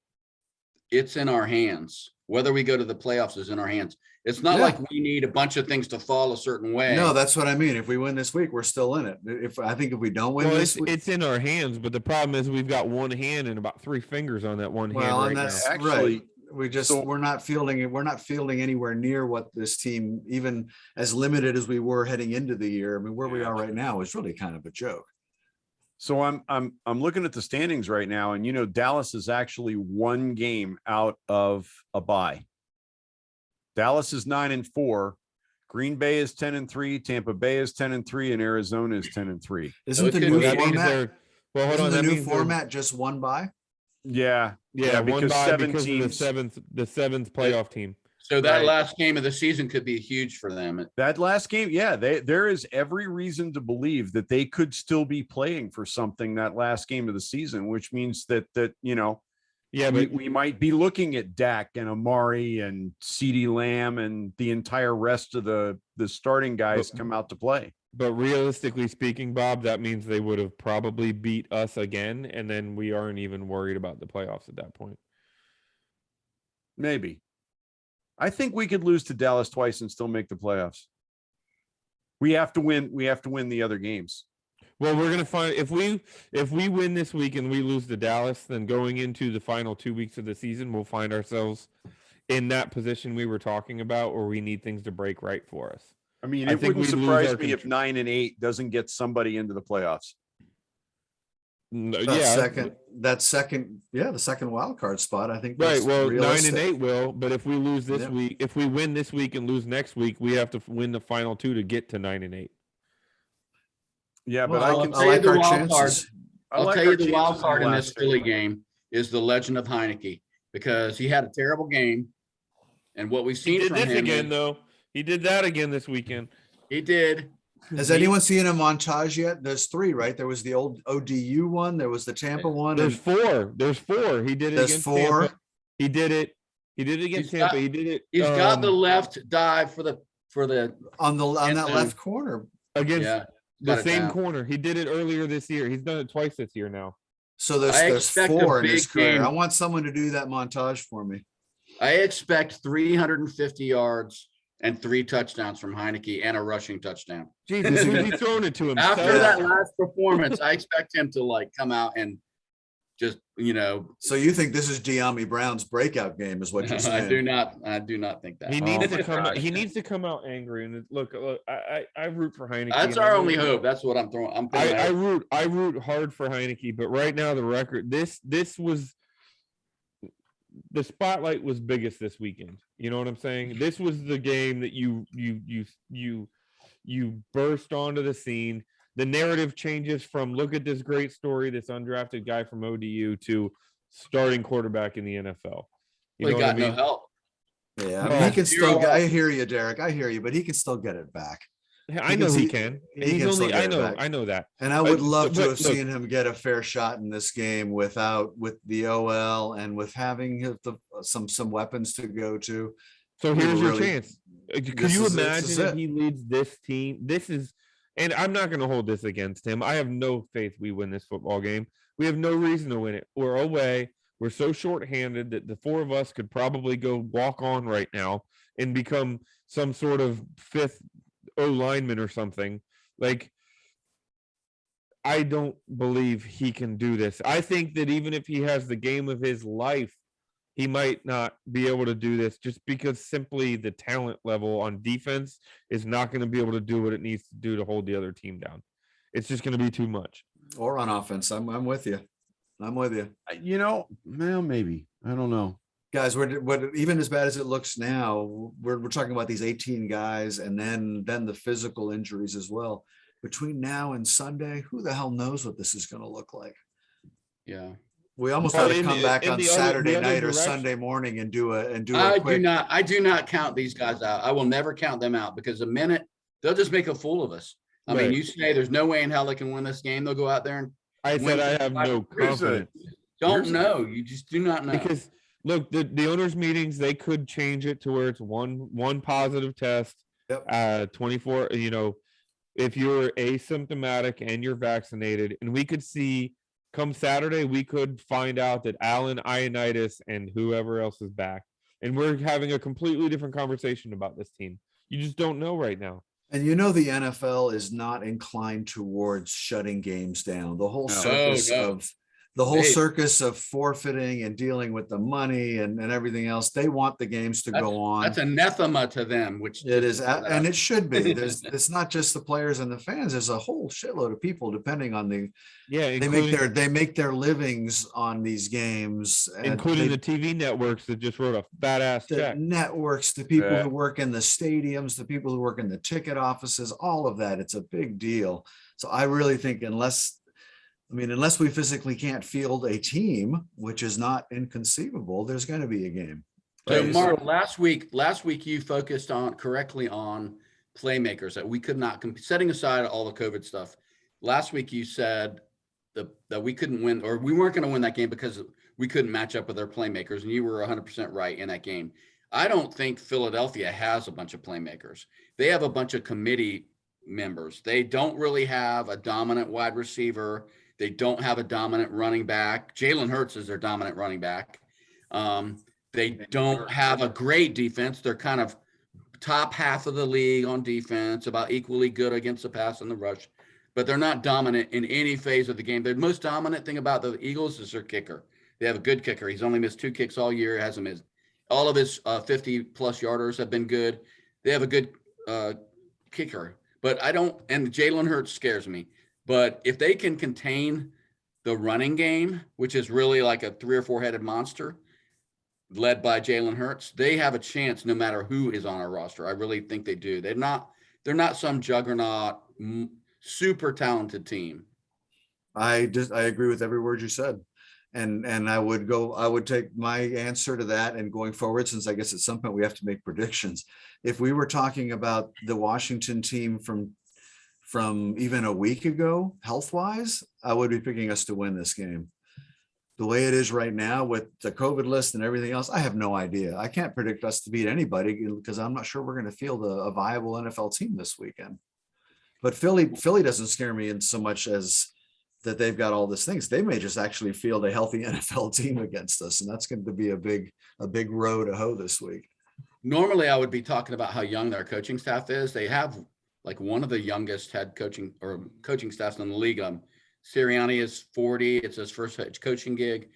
it's in our hands. Whether we go to the playoffs is in our hands. It's not Yeah. like we need a bunch of things to fall a certain way. No, that's what I mean. If we win this week, we're still in it. If we don't win Well, this week, it's in our hands, but the problem is we've got one hand and about 3 fingers on that one hand well, right and now. that's Actually, right. We're not fielding anywhere near what this team, even as limited as we were heading into the year. I mean, where we are right now is really kind of a joke. So I'm looking at the standings right now, and Dallas is actually 1 game out of a bye. Dallas is 9-4. Green Bay is 10-3. Tampa Bay is 10-3, and Arizona is 10-3. Isn't the it new could be- That means format? they're- well, hold Isn't on. the That new means they're- format just one bye? Yeah, one because bye 7 because teams. of the seventh playoff team. So that Right. last game of the season could be huge for them. That last game, yeah, there is every reason to believe that they could still be playing for something that last game of the season, which means that Yeah, but we might be looking at Dak and Amari and CeeDee Lamb and the entire rest of the starting guys come out to play. But realistically speaking, Bob, that means they would have probably beat us again, and then we aren't even worried about the playoffs at that point. Maybe. I think we could lose to Dallas twice and still make the playoffs. We have to win. We have to win the other games. Well, we're gonna find if we win this week and we lose to Dallas, then going into the final 2 weeks of the season, we'll find ourselves in that position we were talking about, where we need things to break right for us. I mean, I it think wouldn't we lose surprise our me if 9-8 doesn't get somebody into the playoffs. No, The yeah, second wild card spot. I think right. that's Well, realistic. 9-8 will, but if we lose this Yeah. week, if we win this week and lose next week, we have to win the final 2 to get to 9-8. Yeah, Well, but I can I like the our wild card. chances. I'll like tell our you the wild chances in card in the this last Philly six. game is the legend of Heineke, because he had a terrible game. And what we've He seen did from this him again, is- though. He did that again this weekend. He did. Has anyone seen a montage yet? There's 3, right? There was the old ODU one. There was the Tampa one. There's and 4. There's 4. He did it There's against 4. Tampa. He did it. He did it against He's Tampa. got- He did it. He's got the left dive for the on that and, left corner. against yeah. the got it same down. corner. He did it earlier this year. He's done it twice this year now. So I there's expect a 4 in his big career. game. I want someone to do that montage for me. I expect 350 yards and 3 touchdowns from Heineke and a rushing touchdown. Jesus, who's he throwing it to himself? After that last performance, I expect him to like come out and just, So you think this is De'Ami Brown's breakout game is what you're saying? I do not think that. He needs to come. He needs to come out angry. And look. I root for Heineke. That's our only hope. That's what I'm throwing. I root hard for Heineke, but right now the record. This was the spotlight was biggest this weekend. You know what I'm saying? This was the game that you burst onto the scene. The narrative changes from look at this great story, this undrafted guy from ODU, to starting quarterback in the NFL. You know got what I mean? no help. Yeah, I mean, he can still. I hear you, Derek. I hear you, but he can still get it back. I know he can. He's only. I know that. And I would love to have seen him get a fair shot in this game with the OL and with having some weapons to go to. So here's your chance. Could you imagine if he leads this team? This is. And I'm not going to hold this against him. I have no faith we win this football game. We have no reason to win it. We're away. We're so shorthanded that the 4 of us could probably go walk on right now and become some sort of 5th O lineman or something. Like, I don't believe he can do this. I think that even if he has the game of his life, he might not be able to do this just because simply the talent level on defense is not going to be able to do what it needs to do to hold the other team down. It's just going to be too much. Or on offense. I'm with you. I'm with you. Well, maybe. I don't know. Guys, we're even as bad as it looks now, we're talking about these 18 guys and then the physical injuries as well. Between now and Sunday, who the hell knows what this is going to look like? Yeah. We almost had to come back on Saturday night or Sunday morning and do a quick. I do not count these guys out. I will never count them out because the minute they'll just make a fool of us. I mean, you say there's no way in hell they can win this game. They'll go out there and I said I have no confidence. Don't know. You just do not know. Because look, the owners' meetings, they could change it to where it's one positive test. Yep. 24. If you're asymptomatic and you're vaccinated, and we could see. Come Saturday, we could find out that Allen, Ioannidis, and whoever else is back. And we're having a completely different conversation about this team. You just don't know right now. And the NFL is not inclined towards shutting games down. The whole circus of forfeiting and dealing with the money and everything else. They want the games to go on. That's anathema to them, which it is, and it should be. It's not just the players and the fans. There's a whole shitload of people depending on they make their livings on these games, including the TV networks that just wrote a fat ass check. Networks, the people who work in the stadiums, the people who work in the ticket offices, all of that. It's a big deal. So I really think unless we physically can't field a team, which is not inconceivable, there's going to be a game. So Mark, last week you focused correctly on playmakers that we could not setting aside all the COVID stuff. Last week you said that we couldn't win, or we weren't going to win that game because we couldn't match up with their playmakers, and you were 100% right in that game. I don't think Philadelphia has a bunch of playmakers. They have a bunch of committee members. They don't really have a dominant wide receiver. They don't have a dominant running back. Jalen Hurts is their dominant running back. They don't have a great defense. They're kind of top half of the league on defense, about equally good against the pass and the rush, but they're not dominant in any phase of the game. The most dominant thing about the Eagles is their kicker. They have a good kicker. He's only missed 2 kicks all year. Hasn't missed. All of his 50-plus yarders have been good. They have a good kicker. But and Jalen Hurts scares me. But if they can contain the running game, which is really like a 3 or 4-headed monster led by Jalen Hurts, they have a chance no matter who is on our roster. I really think they do. They're not some juggernaut, super talented team. I agree with every word you said. And I would take my answer to that, and going forward, since I guess at some point we have to make predictions. If we were talking about the Washington team from even a week ago, health-wise, I would be picking us to win this game. The way it is right now with the COVID list and everything else, I have no idea. I can't predict us to beat anybody because I'm not sure we're going to field a viable NFL team this weekend. But Philly doesn't scare me in so much as that they've got all these things. They may just actually field a healthy NFL team against us, and that's going to be a big row to hoe this week. normally I would be talking about how young their coaching staff is. They have like one of the youngest head coaching or coaching staffs in the league. Sirianni is 40. It's his first head coaching gig.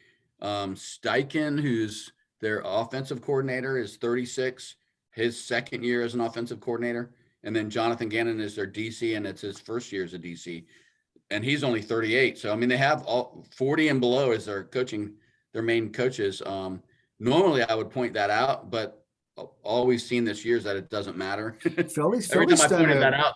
Steichen, who's their offensive coordinator, is 36. His second year as an offensive coordinator. And then Jonathan Gannon is their DC, and it's his first year as a DC. And he's only 38. So, I mean, they have all 40 and below as their coaching, their main coaches. Normally I would point that out, but all we've seen this year is that it doesn't matter. Philly's Every time I done pointed a- that out,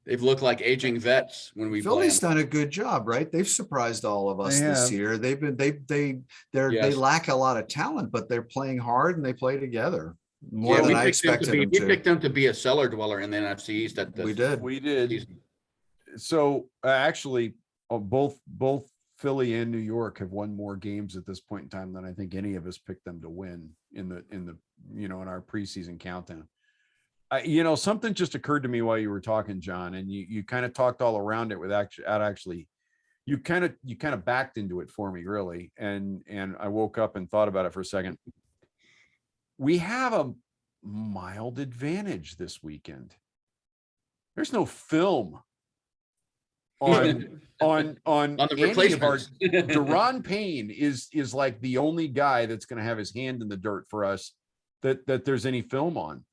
they've looked like aging vets when we play Philly's them. done a good job, right? They've surprised all of us They this have. year. They Yes. lack a lot of talent, but they're playing hard and they play together more Yeah, than I picked them to expected be- them We to. picked them to be a cellar dweller in the NFC East at this We did. We did. season. So actually, both Philly and New York have won more games at this point in time than I think any of us picked them to win in the in our preseason countdown. Something just occurred to me while you were talking, John, and you kind of talked all around it with actually you kind of backed into it for me, really, and I woke up and thought about it for a second. We have a mild advantage this weekend. There's no film on On the any of our. replacements. Deron Payne is like the only guy that's going to have his hand in the dirt for us that there's any film on.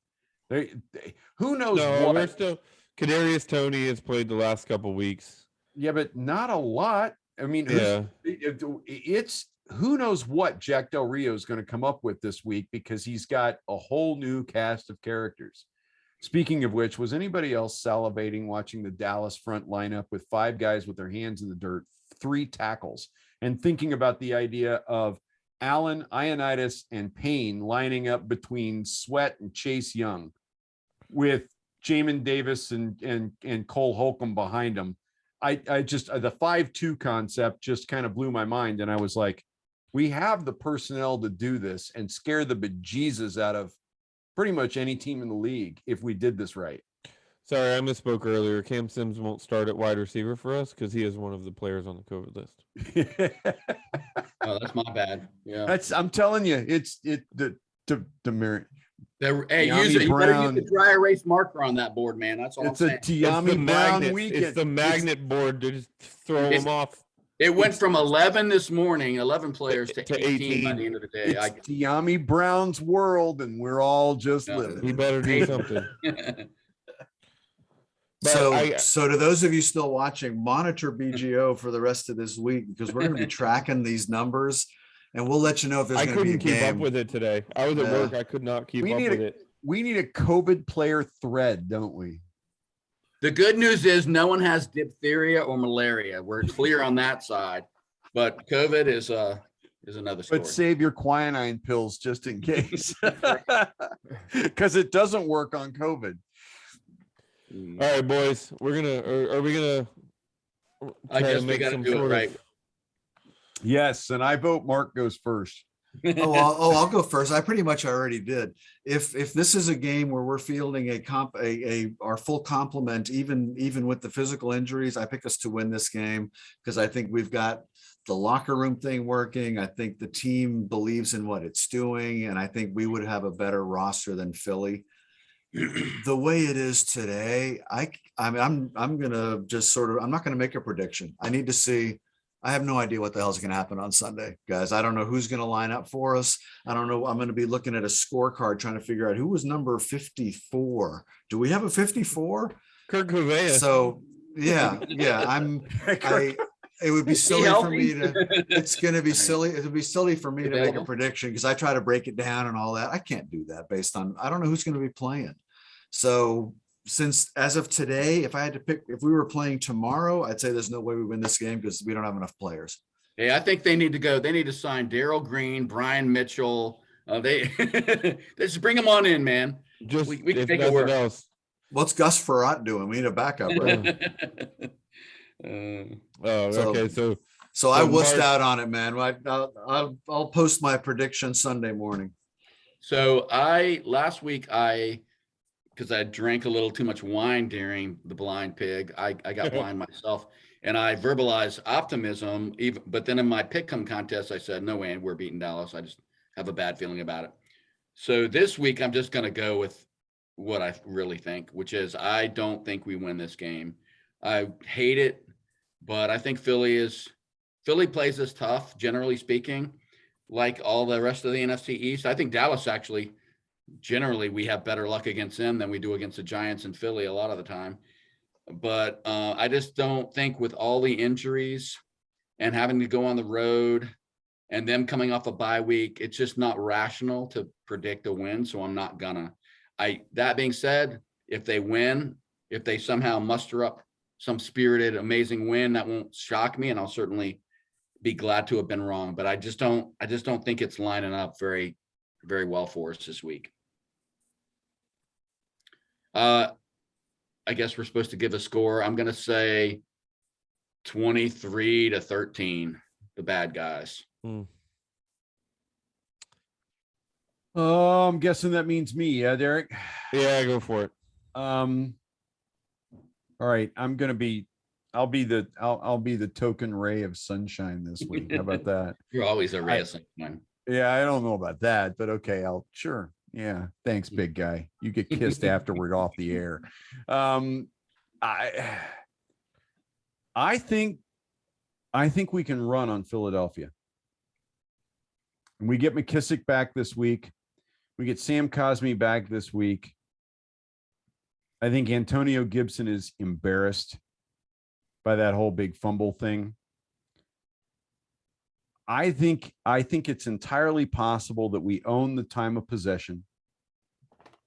Who knows No, what? we're still. Kadarius Toney has played the last couple weeks. Yeah, but not a lot. I mean, Yeah. it's who knows what Jack Del Rio is going to come up with this week, because he's got a whole new cast of characters. Speaking of which, was anybody else salivating watching the Dallas front lineup with 5 guys with their hands in the dirt, 3 tackles, and thinking about the idea of Allen, Ioannidis, and Payne lining up between Sweat and Chase Young, with Jamin Davis and Cole Holcomb behind them? I just the 5-2 concept just kind of blew my mind, and I was like, we have the personnel to do this and scare the bejesus out of pretty much any team in the league if we did this right. Sorry, I misspoke earlier. Cam Sims won't start at wide receiver for us because he is one of the players on the COVID list. Oh, that's my bad. Yeah. That's, I'm telling you, the merit. Hey, Tiami use it. You better use Brown. the dry erase marker on that board, man. That's all It's I'm a saying. Tiami Brown weekend. It's the magnet board to just throw It's- them off. It went from 11 this morning, 11 players to To 18 by 18. the end of the day. It's Tiami Brown's world, and we're all just Yeah. living. He better do something. But So to those of you still watching, monitor BGO for the rest of this week, because we're going to be tracking these numbers, and we'll let you know if there's I going to be a couldn't keep up game. with it today. I was at Yeah. work. I could not keep We up need with it. We need a COVID player thread, don't we? The good news is no one has diphtheria or malaria. We're clear on that side, but COVID is another story. But save your quinine pills just in case, because it doesn't work on COVID. All right, boys. We're gonna. Are we gonna? I try to guess we make got to some do it sort of- right. Yes, and I vote Mark goes first. I'll go first. I pretty much already did. If this is a game where we're fielding our full complement, even with the physical injuries, I pick us to win this game, because I think we've got the locker room thing working. I think the team believes in what it's doing, and I think we would have a better roster than Philly. The way it is today, I'm gonna just I'm not gonna make a prediction. I need to see. I have no idea what the hell's going to happen on Sunday, guys. I don't know who's going to line up for us. I don't know. I'm going to be looking at a scorecard trying to figure out who was number 54. Do we have a 54? Kirk Covea. So yeah. It would be silly for me to, it's going to be silly. It would be silly for me to make a prediction, because I try to break it down and all that. I can't do that based on, I don't know who's going to be playing. So since as of today, if I had to pick, if we were playing tomorrow, I'd say there's no way we win this game because we don't have enough players. Hey, I think they need to go. They need to sign Darryl Green, Brian Mitchell. They just bring them on in, man. Just we can if make it nothing work. else. What's Gus Frerotte doing? We need a backup, right? Oh, So- okay. So So I wussed Mark- out on it, man. I'll post my prediction Sunday morning. So last week because I drank a little too much wine during the blind pig, I got blind myself, and I verbalized optimism. But then in my pick'em contest, I said, no way, we're beating Dallas. I just have a bad feeling about it. So this week, I'm just going to go with what I really think, which is I don't think we win this game. I hate it, but I think Philly plays us tough, generally speaking, like all the rest of the NFC East. I think Dallas actually, generally, we have better luck against them than we do against the Giants and Philly a lot of the time. But I just don't think with all the injuries and having to go on the road and them coming off a bye week, it's just not rational to predict a win. So I'm not gonna. That being said, if they win, if they somehow muster up some spirited, amazing win, that won't shock me, and I'll certainly be glad to have been wrong. But I just don't think it's lining up very, very well for us this week. I guess we're supposed to give a score. I'm gonna say 23-13, the bad guys. Oh, I'm guessing that means me. Yeah, Derek. Yeah, go for it. All right. I'll be the token ray of sunshine this week. How about that? You're always a ray of sunshine. Yeah, I don't know about that, but okay, sure. Yeah. Thanks, big guy. You get kissed afterward off the air. I think we can run on Philadelphia. And we get McKissick back this week. We get Sam Cosmi back this week. I think Antonio Gibson is embarrassed by that whole big fumble thing. I think it's entirely possible that we own the time of possession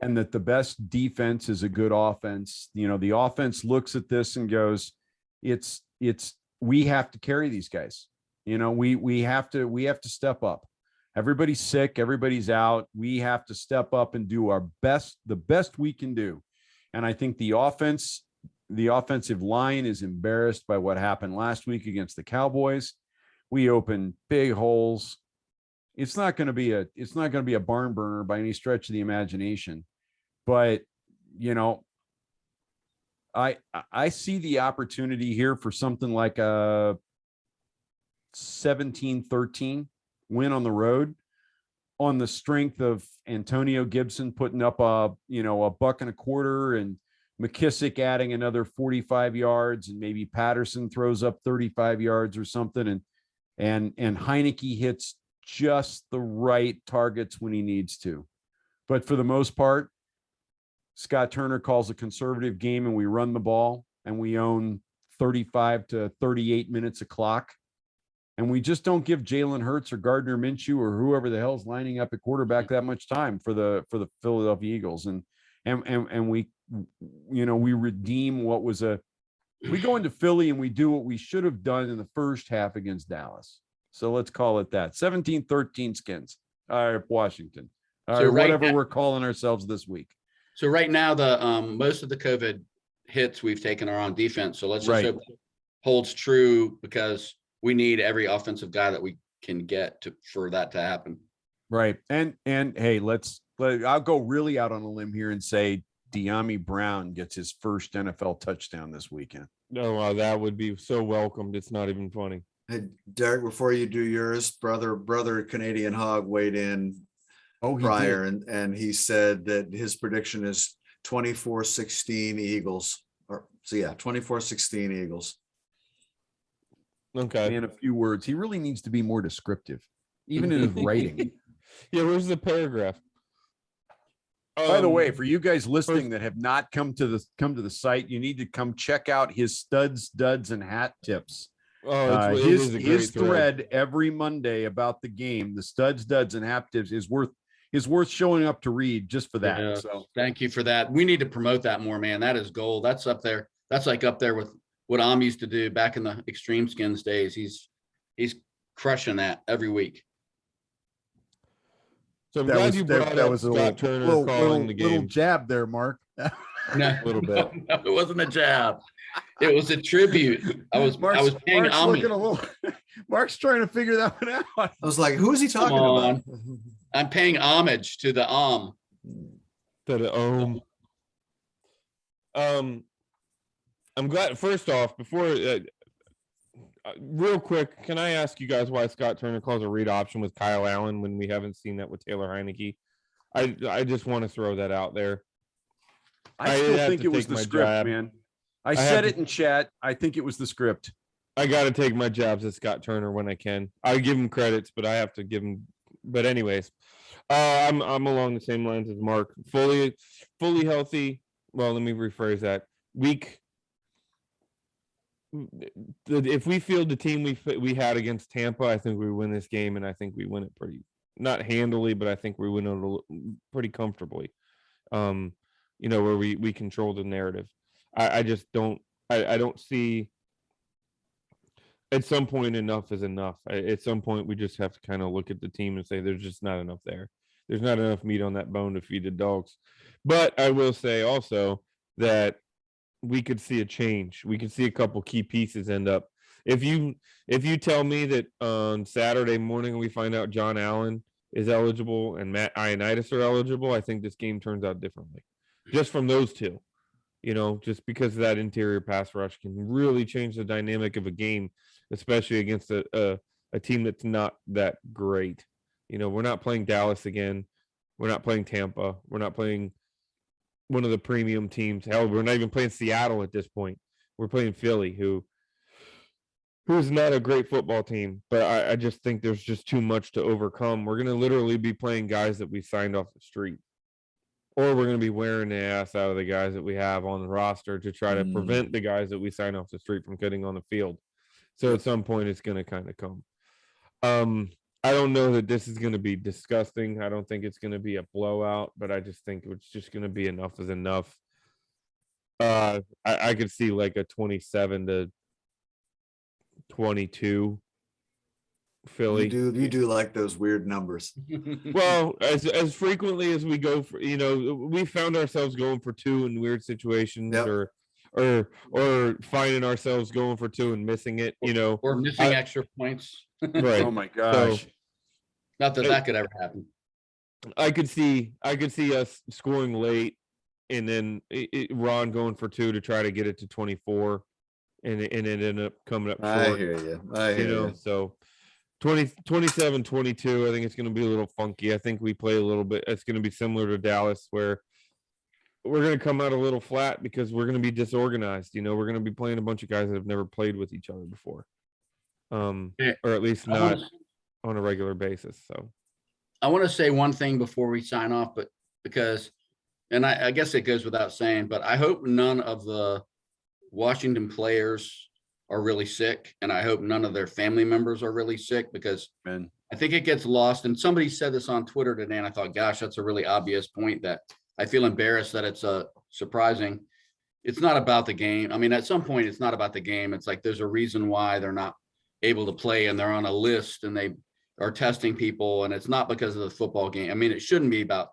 and that the best defense is a good offense. You know, the offense looks at this and goes, we have to carry these guys. You know, we have to step up. Everybody's sick. Everybody's out. We have to step up and do our best, the best we can do. And I think the offensive line is embarrassed by what happened last week against the Cowboys. We opened big holes. It's not going to be a barn burner by any stretch of the imagination, but you know, I see the opportunity here for something like a 17-13 win on the road on the strength of Antonio Gibson putting up $1.25 and McKissick adding another 45 yards and maybe Patterson throws up 35 yards or something. And Heineke hits just the right targets when he needs to. But for the most part, Scott Turner calls a conservative game and we run the ball and we own 35 to 38 minutes of clock. And we just don't give Jalen Hurts or Gardner Minshew or whoever the hell's lining up at quarterback that much time for the Philadelphia Eagles. And we, you know, we redeem what was we go into Philly and we do what we should have done in the first half against Dallas. So let's call it that. 17-13 Skins. All right, Washington. All right, whatever we're calling ourselves this week. So right now, the most of the COVID hits we've taken are on defense. So let's just hope it holds true because we need every offensive guy that we can get for that to happen. Right. And hey, I'll go really out on a limb here and say De'Ami Brown gets his first NFL touchdown this weekend. Oh, wow, that would be so welcomed. It's not even funny. Hey, Derek, before you do yours, brother Canadian Hog weighed in prior and he said that his prediction is 24-16 Eagles. 24-16 Eagles. Okay. In a few words, he really needs to be more descriptive, even in his writing. Yeah, where's the paragraph? By the way, for you guys listening that have not come to the site, you need to come check out his studs, duds, and hat tips. Oh, his thread every Monday about the game, the studs, duds, and hat tips is worth showing up to read just for that. Yeah, so thank you for that. We need to promote that more, man. That is gold. That's up there. That's like up there with what Am used to do back in the Extreme Skins days. He's crushing that every week. So I'm glad you brought up Scott Turner calling the game. Little jab there, Mark. No, a little bit. No, it wasn't a jab. It was a tribute. I was paying homage. Mark's trying to figure that one out. I was like, who is he talking about? I'm paying homage to the To the I'm glad. First off, before real quick, can I ask you guys why Scott Turner calls a read option with Kyle Allen when we haven't seen that with Taylor Heineke? I just want to throw that out there. I I still have think to it was take the my script, jab. man. I I have said to- it in chat. I think it was the script. I got to take my jabs at Scott Turner when I can. I give him credits, but I have to give him. But anyways, I'm along the same lines as Mark. Fully healthy. Well, let me rephrase that. Weak. If we field the team we had against Tampa, I think we win this game, and I think we win it pretty not handily, but I think we win it pretty comfortably. Where we control the narrative. I just don't. I don't see. At some point, enough is enough. At some point, we just have to kind of look at the team and say there's just not enough there. There's not enough meat on that bone to feed the dogs. But I will say also that we could see a change. We could see a couple key pieces end up. If you tell me that on Saturday morning we find out John Allen is eligible and Matt Ioannidis are eligible, I think this game turns out differently. Just from those two, just because that interior pass rush can really change the dynamic of a game, especially against a team that's not that great. We're not playing Dallas again. We're not playing Tampa. We're not playing one of the premium teams. Hell, we're not even playing Seattle at this point. We're playing Philly, who's not a great football team. But I just think there's just too much to overcome. We're going to literally be playing guys that we signed off the street. Or we're going to be wearing the ass out of the guys that we have on the roster to try to prevent the guys that we sign off the street from getting on the field. So at some point, it's going to kind of come. I don't know that this is going to be disgusting. I don't think it's going to be a blowout, but I just think it's just going to be enough is enough. I could see like a 27-22 Philly. You do like those weird numbers. Well, as frequently as we go for, we found ourselves going for 2 in weird situations, Yep. or finding ourselves going for 2 and missing it, Or missing extra points. Right. Oh my gosh. Not that could ever happen. I could see us scoring late, and then Ron going for 2 to try to get it to 24, and it ended up coming up short. I hear you. So 27-22, I think it's going to be a little funky. I think we play a little bit. It's going to be similar to Dallas, where we're going to come out a little flat because we're going to be disorganized. We're going to be playing a bunch of guys that have never played with each other before, or at least not on a regular basis. So I want to say one thing before we sign off, but and I guess it goes without saying, but I hope none of the Washington players are really sick, and I hope none of their family members are really sick, because Man. I think it gets lost. And somebody said this on Twitter today, and I thought, gosh, that's a really obvious point that I feel embarrassed that it's surprising. It's not about the game. I mean, at some point, it's not about the game. It's like there's a reason why they're not able to play, and they're on a list, and they are testing people, and it's not because of the football game. I mean, it shouldn't be about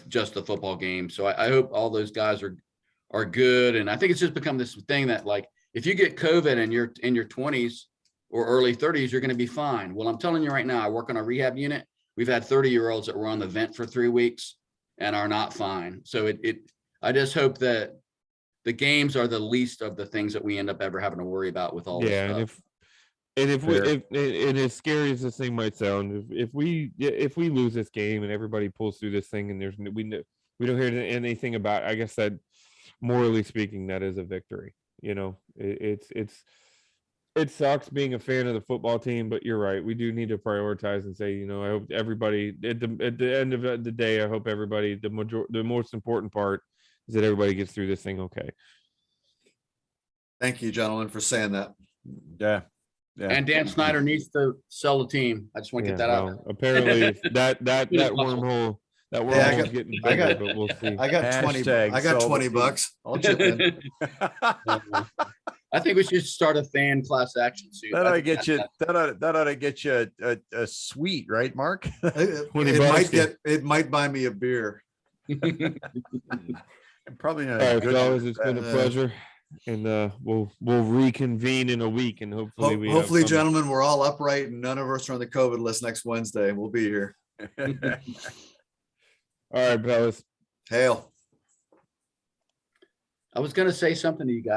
just the football game. So I hope all those guys are good. And I think it's just become this thing that, like, if you get COVID and you're in your 20s or early 30s, you're going to be fine. Well, I'm telling you right now, I work on a rehab unit. We've had 30-year-olds that were on the vent for 3 weeks and are not fine. So I just hope that the games are the least of the things that we end up ever having to worry about with all this stuff. And as scary as this thing might sound, if we lose this game and everybody pulls through this thing and we don't hear anything about, I guess that morally speaking, that is a victory. It sucks being a fan of the football team, but you're right. We do need to prioritize and say, I hope everybody at the end of the day, I hope everybody, the most important part is that everybody gets through this thing okay. Thank you, gentlemen, for saying that. Yeah. And Dan Snyder needs to sell the team. I just want to get that out. Apparently that wormhole. That wormhole's getting bigger, but we'll see. I got 20. I got $20. I'll chip in. I think we should start a fan class action suit. That ought to get you. That ought to get you a suite, right, Mark? It might buy me a beer. Probably not. All right, fellas, it's been a pleasure, and we'll reconvene in a week, and hopefully, gentlemen, we're all upright and none of us are on the COVID list next Wednesday. We'll be here. All right, fellas. Hail. I was going to say something to you guys.